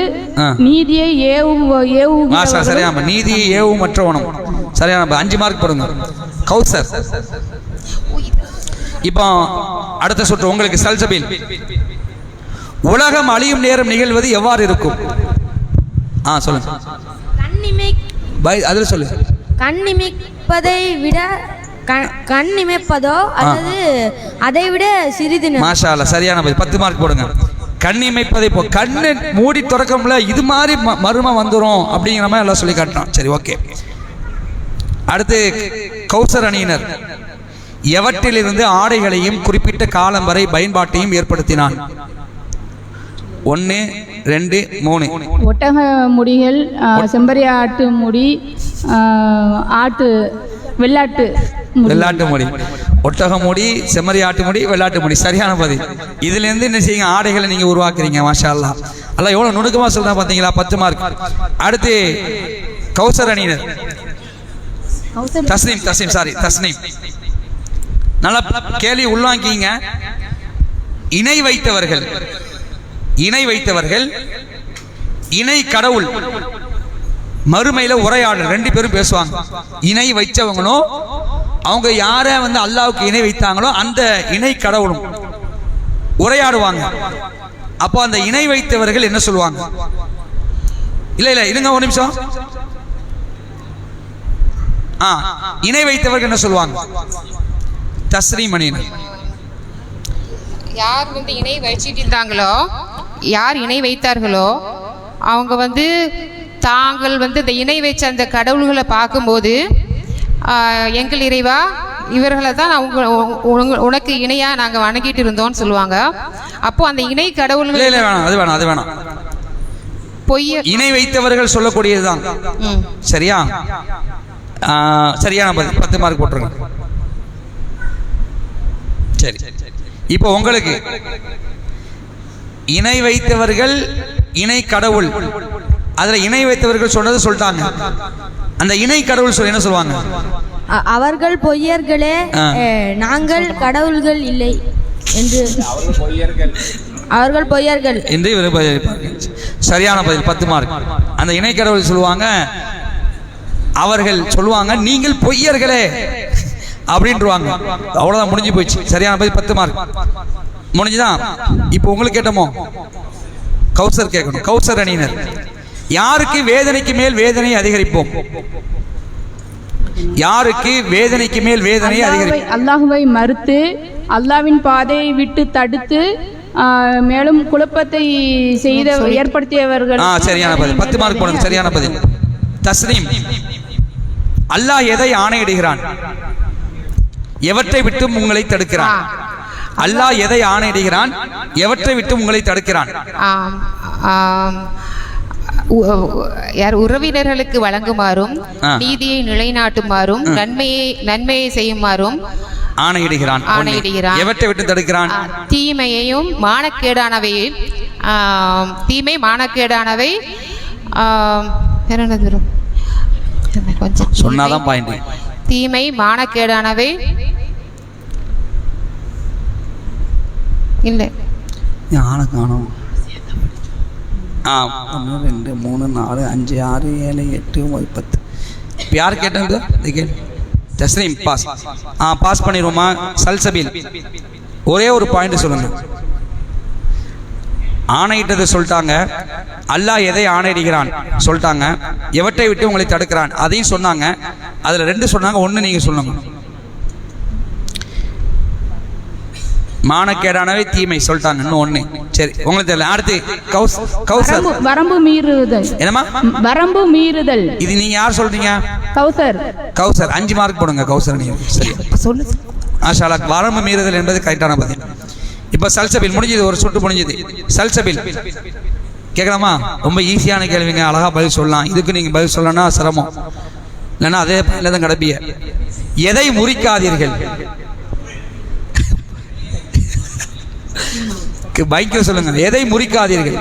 நீதியை ஏவுகிறவர்களும்
சரியாம நீதியை ஏவும் மற்றவனும் சரியான 5 மார்க் போடுங்க. கௌசர். இப்போ அடுத்த சுற்று உங்களுக்கு. சல்சபில். உலகம் அழியும் நேரம் நிகழ்வது எவ்வாறு இருக்கும்? சொல்லுங்க. அதில் சொல்லு.
கண்ணிமைப்பதை விட கண்ணிமைப்பதோ அல்லது அதை விட சிறிது.
மாஷா அல்லாஹ், சரியான பதில். 10 மார்க் போடுங்க. கண்ணிமைப்பதை போ, கண்ணு மூடி திறக்கம்ல இது மாதிரி மருமை வந்துடும் அப்படிங்கிற மாதிரி எல்லாம் சொல்லி காட்டணும். சரி, ஓகே. அடுத்து கௌசர் அணியினர். எவற்றிலிருந்து ஆடைகளையும் குறிப்பிட்ட காலம் வரை பயன்பாட்டையும் ஏற்படுத்தினான்? 1 2 3.
ஒட்டக முடிகள், செம்பரி ஆட்டு முடி, வெள்ளாட்டு
முடி, ஒட்டக முடி, செம்மறி ஆட்டு முடி, வெள்ளாட்டு முடி. சரியான பதில். இதுல இருந்து என்ன செய்யுங்க, ஆடைகளை நீங்க உருவாக்குறீங்க. மாஷா அல்லாஹ். அல்லாஹ் எவ்வளவு நுணுக்கமா சொல்றா பாத்தீங்களா? 10 மார்க். அடுத்து கௌசர் அணியினர். தஸ்னீம். நல்லா கேள்வி உள்வாங்கிங்க. இணை வைத்தவர்கள் இணை கடவுள் மறுமையில உரையாடல் 2 பேரும் பேசுவாங்க. இணை வைச்சவங்களும் அவங்க யார வந்து அல்லாஹ்வுக்கு இணை வைத்தாங்களோ அந்த இணை கடவுளும் உரையாடுவாங்க. அப்போ அந்த இணை வைத்தவர்கள் என்ன சொல்லுவாங்க? இல்ல இருங்க ஒரு நிமிஷம். இணை வைத்தவர்கள் என்ன சொல்லுவாங்க? தஸ்ரீம் அணியினர்.
யார் வந்து இணை வச்சிட்டு இருந்தாங்களோ, யார் இணை வைத்தார்களோ அவங்க வந்து தாங்கள் வந்து இந்த இணை வச்ச அந்த கடவுள்களை பார்க்கும்போது, எங்கள் இறைவா இவர்களை தான் உனக்கு இணையா நாங்க வணங்கிட்டு இருந்தோம்னு சொல்லுவாங்க. அப்போ அந்த இணை கடவுள்கள்
அது வேணாம். பொய்ய இணை வைத்தவர்கள் சொல்லக்கூடியதுதான். சரியா? சரியான 10 மார்க் போட்டுருங்க. சரி, இப்போ உங்களுக்கு இணை வைத்தவர்கள் இணை கடவுள், அதுல இணை வைத்தவர்கள் சொன்னது சொல்லிட்டாங்க. அந்த இணை கடவுள் என்ன சொல்லுவாங்க?
அவர்கள் பொய்யர்களே, நாங்கள் கடவுள்கள் இல்லை என்று. அவர்கள் பொய்யர்கள்
என்று சரியான பதில். 10 மார்க். அந்த இணை கடவுள் சொல்லுவாங்க, அவர்கள் சொல்லுவாங்க நீங்கள் பொய்யர்களே அப்படின்ட்டுருவாங்க. அவ்வளவுதான், முடிஞ்சு போயிடுச்சு. சரியான பதில். 10 மார்க் முடிஞ்சுதான். இப்போ உங்களுக்கு கேட்டோமோ? கௌசர் கேட்கணும். கௌசர் அணியினர். யாருக்கு வேதனைக்கு மேல் வேதனை அதிகரிப்போம்? யாருக்கு வேதனைக்கு மேல் வேதனை அதிகரிப்போம்?
அல்லாஹ்வை மறுத்து அல்லாஹ்வின் பாதையை விட்டு தடுத்து மேலும் குழப்பத்தை ஏற்படுத்தியவர்கள்.
சரியான பதில். 10 மார்க் போடுங்க. சரியான பதில். தஸ்னீம். அல்லாஹ் எதை ஆணையிடுகிறான்? எவற்றை விட்டு உங்களை தடுக்கிறான்? அல்லாஹ் எதை ஆணையிடுகிறான்? எவற்றை விட்டு உங்களை தடுக்கிறான்?
யார் உறவினர்களுக்கு வழங்குமாறும், நீதியை நிலைநாட்டுமாறும், நன்மையை செய்யுமாறும்
ஆணையிடுகிறான். எவற்றை விட்டு தடுக்கிறான்?
தீமையையும் மானக்கேடானவையில் தீமை மானக்கேடானவை கொஞ்சம்
சொன்னாதான் பாயிண்ட்.
தீமை மானக்கேடானவை இல்லை.
ஆளை காணும். 1 2 3 4 5 6 7 8 9 10. இப்போ யார் கேட்டது? தஸ்ரீம் பாஸ். பாஸ் பண்ணிடுவோமா? சல்சபில். ஒரே ஒரு பாயிண்ட் சொல்லுங்க. ஆணையிட்டதை சொல்லிட்டாங்க. அல்லாஹ் எதை ஆணையிடுகிறான் சொல்லிட்டாங்க. எவற்றை விட்டு உங்களை தடுக்கிறான் அதையும் சொன்னாங்க. அதில் 2 சொன்னாங்க, 1 நீங்கள் சொல்லுங்க. மானக்கேடானவை தீமை சொல்லிட்டாங்க, இன்னும் 1. சரி, உங்களுக்கு தெரியல. அடுத்து கௌசர்.
வரம்பு மீறுதல்.
என்னமா?
வரம்பு மீறுதல்.
இது நீங்க யார் சொல்றீங்க?
கௌசர்.
5 மார்க் போடுங்க. கௌசர் நீங்க. சரி, சொல்லு. மாஷா அல்லாஹ். வரம்பு மீறுதல் என்பது கரெக்டான பதில். இப்போ சல்சபில் முடிஞ்சது. ஒரு சுட்டு முடிஞ்சது. சல்சபில். கேட்கலாமா? ரொம்ப ஈஸியான கேள்விங்க, அழகா பதில் சொல்லலாம். இதுக்கு நீங்க பதில் சொல்லணும்னா சிரமம், இல்லைன்னா அதே பையில தான் கிடப்பிய. எதை முறிக்காதீர்கள்? பைக்கில் சொல்லுங்க. எதை முறிக்காதீர்கள்?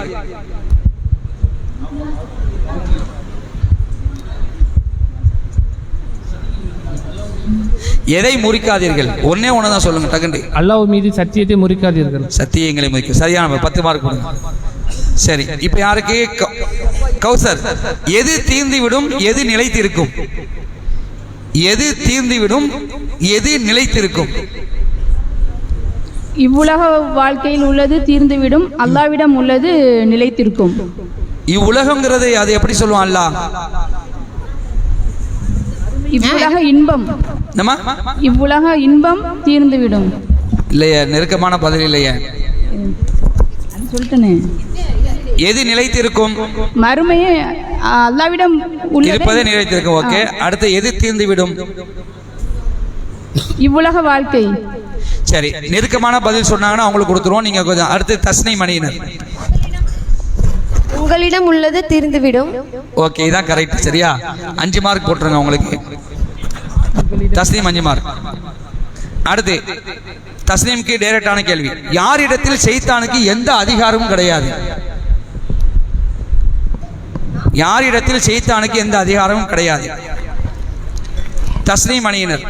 எதை முறிக்காதீர்கள்? ஒன்னே ஒண்ணுதான் சொல்லுங்க டக்குண்டு.
அல்லாஹ் மீது சத்தியத்தை முறிக்காதீர்கள்.
சத்தியங்களை முறிக்க. சரியான 10 மார்க் கொடுங்க. சரி, இப்ப யாருக்கு? கௌசர். எது தீர்ந்து விடும், எது நிலைத்திருக்கும்? எது தீர்ந்து விடும், எது நிலைத்திருக்கும்?
இவ்வுலக வாழ்க்கையில் உள்ளது தீர்ந்துவிடும், அல்லாவிடம் உள்ளது நிலைத்திருக்கும்.
இவ்வுலகங்கிறது அது எப்படி சொல்லுவான் அல்லாஹ்?
இவ்வுலக இன்பம்.
நம்ம
இவ்வுலக இன்பம் தீர்ந்துவிடும்.
இல்லையே, நெருக்கமான பதில் இல்லையே.
சொல்லிட்டேனே.
எது நிலைத்திருக்கும்?
மறுமையே அல்லாவிடம்
இருப்பதே நிலைத்திருக்கும். ஓகே, அடுத்து எது தீர்ந்து விடும்?
இவ்வுலக வாழ்க்கை.
சரி, நெருக்கமான பதில் சொன்னாங்கன்னா அவங்களுக்கு கொடுத்துருவோம். நீங்க கொஞ்சம் அடுத்து தஸ்னீம் மணியினர்.
உங்களிடம் உள்ளது தீர்ந்துவிடும்.
ஓகே, இதான் கரெக்ட். சரியா, 5 மார்க் போட்டுருங்க உங்களுக்கு. தஸ்னீம் 5 மார்க். அடுத்து தஸ்னீம்க்கு டைரக்டான கேள்வி. யாரிடத்தில் ஷைத்தானுக்கு எந்த அதிகாரமும் கிடையாது? யாரிடத்தில் ஷைத்தானுக்கு எந்த அதிகாரமும் கிடையாது? தஸ்னீம் அணியினர்.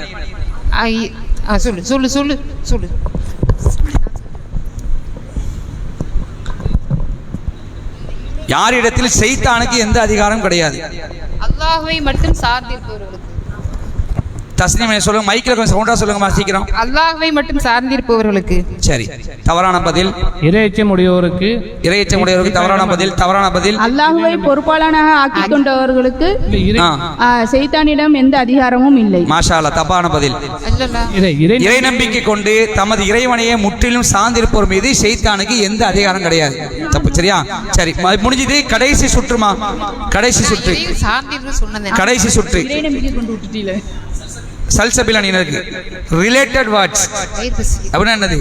சொல்லு சொல்லு சொல்லு சொல்லு.
யாரிடத்தில் ஷைத்தானுக்கு எந்த அதிகாரம் கிடையாது?
அல்லாஹ்வை மட்டும் சார்ந்திருப்பவர்களுக்கு.
தஸ்னீம் சொல்லுங்க, மைக்கில் கொஞ்சம் சவுண்டா சொல்லுங்கம்மா, சீக்கிரம்.
அல்லாஹ்வை மட்டும் சார்ந்திருப்பவர்களுக்கு.
சரி, தவறான பதில்.
இறையச்சம் உடையவருக்கு.
இறையச்சம் உடையவருக்கு தவறான பதில். தவறான பதில்.
அல்லாஹ்வை பொறுப்பாளனாக ஆக்கிக் கொண்டவர்களுக்கு ஷைத்தானிடம் எந்த அதிகாரமும் இல்லை.
மாஷா அல்லாஹ். தப்பான பதில். இறை நம்பிக்கை கொண்டு தமது இறைவனையே முற்றிலும் சார்ந்திருப்போர் மீது ஷைத்தானுக்கு எந்த அதிகாரம் கிடையாது. தப்பு. சரியா? சரி, முடிஞ்சது. கடைசி சுற்றுமா? கடைசி சுற்று. கடைசி சுற்று. சல்சபில் அணியினருக்கு ரிலேட்டட் வேர்ட்ஸ் அப்படின்னா என்னது?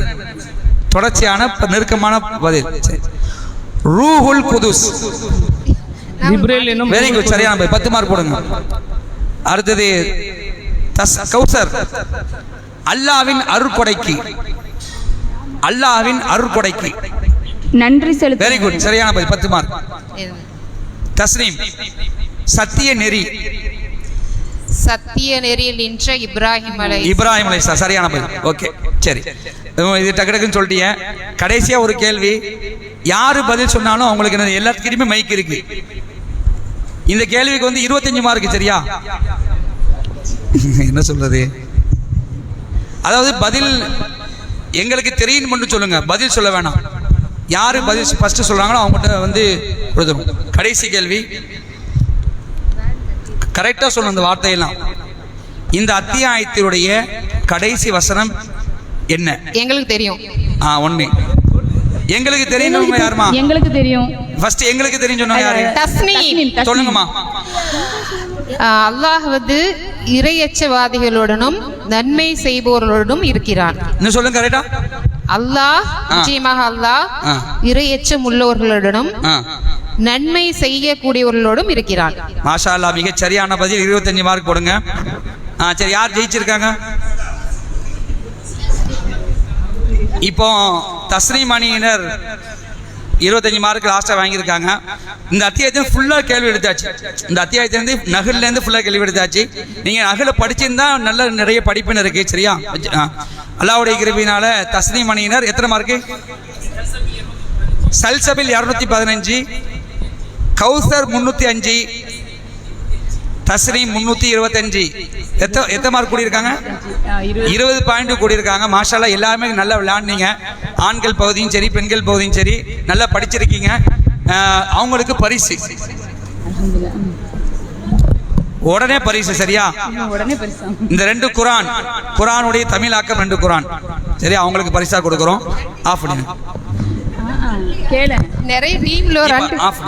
தொடர்ச்சியான நெருக்கமான பதில். ரூஹுல் குதுஸ். வெரி குட், சரியான பதில். 10 மார்க் போடுங்க. அடுத்தது கௌசர். அல்லாஹ்வின் அருட்கொடைக்கு. அல்லாஹ்வின் அருட்கொடைக்கு
நன்றி செலுத்த.
வெரி குட், சரியான பதில். 10 மார்க். தஸ்னீம். சத்திய நெறி.
சத்திய நெறியில் நின்ற இப்ராஹிம்
அலைஹிஸ்ஸலாம். சரியான பதில். ஓகே, சரி. இது டக்கு டக்குன்னு சொல்லிட்டீங்க. கடைசியா ஒரு கேள்வி. யாரு பதில் சொன்னாலும் அவங்களுக்கு என்ன, எல்லாத்துக்கிட்டையுமே மைக் இருக்கு. இந்த கேள்விக்கு வந்து 25 மார்க். சரியா? என்ன சொல்றது? அதாவது பதில் எங்களுக்கு தெரியும் மட்டும் சொல்லுங்க, பதில் சொல்ல வேணாம். யாரு பதில் ஃபர்ஸ்ட் சொல்றாங்களோ அவங்ககிட்ட வந்து கொடுத்துரும். கடைசி கேள்வி. கரெக்டா சொல்லணும் அந்த வார்த்தையெல்லாம். இந்த அத்தியாயத்தினுடைய கடைசி வசனம் என்ன?
எங்களுக்கு தெரியும்.
ஒண்ணு எங்களுக்கு தெரியும். யாருமா?
எங்களுக்கு தெரியும்.
ஃபர்ஸ்ட் எங்களுக்கு தெரியும் சொன்னா யாரு?
தஸ்னீம்.
சொல்லுங்கம்மா.
அல்லாஹ் வந்து இறையச்சவாதிகளுடனும் நன்மை செய்பவர்களுடனும் இருக்கிறான்.
இன்னும் சொல்லுங்க கரெக்டா.
அல்லாஹ் நிச்சயமாக அல்லாஹ் இறையச்சம் உள்ளவர்களுடனும் நன்மை செய்யக்கூடியவர்களோடும் இருக்கிறான்.
மாஷா அல்லாஹ், மிக சரியான பதில். 25 மார்க் போடுங்க. சரி, யார் ஜெயிச்சிருக்காங்க? இப்போ தஸ்னீம் அணியினர் 25 மார்க் லாஸ்டா வாங்கியிருக்காங்க. இந்த அத்தியாயத்தை ஃபுல்லா கேள்வி எடுத்தாச்சு. இந்த அத்தியாயத்திலிருந்து நகல்ல இருந்து ஃபுல்லா கேள்வி எடுத்தாச்சு. நீங்க நகல படிச்சிருந்தா நல்ல நிறைய படிப்புன்னு இருக்கு. சரியா? அல்லாஹ்வுடைய கிருபையினால தஸ்னீம் அணியினர் எத்தனை மார்க்கு? சல்சபில் 215, கௌசர் 305, தஸ்னீம் 325. எத்தனை மார்க் கூடியிருக்காங்க? 20 பாயிண்ட் கூடியிருக்காங்க. மாஷா அல்லாஹ், எல்லாருமே நல்லா விளையாடுனீங்க. ஆண்கள் பகுதியும் சரி, பெண்கள் பகுதியும் சரி, நல்லா படிச்சிருக்கீங்க. அவங்களுக்கு பரிசு உடனே பரிசு. சரியா? இந்த 2 குரானுடைய தமிழாக்கம் 2 குரான். சரி, அவங்களுக்கு பரிசா கொடுக்குறோம். ஆஃப் பண்ணுங்க.
நிறைய டீம்ல
ஆஃப்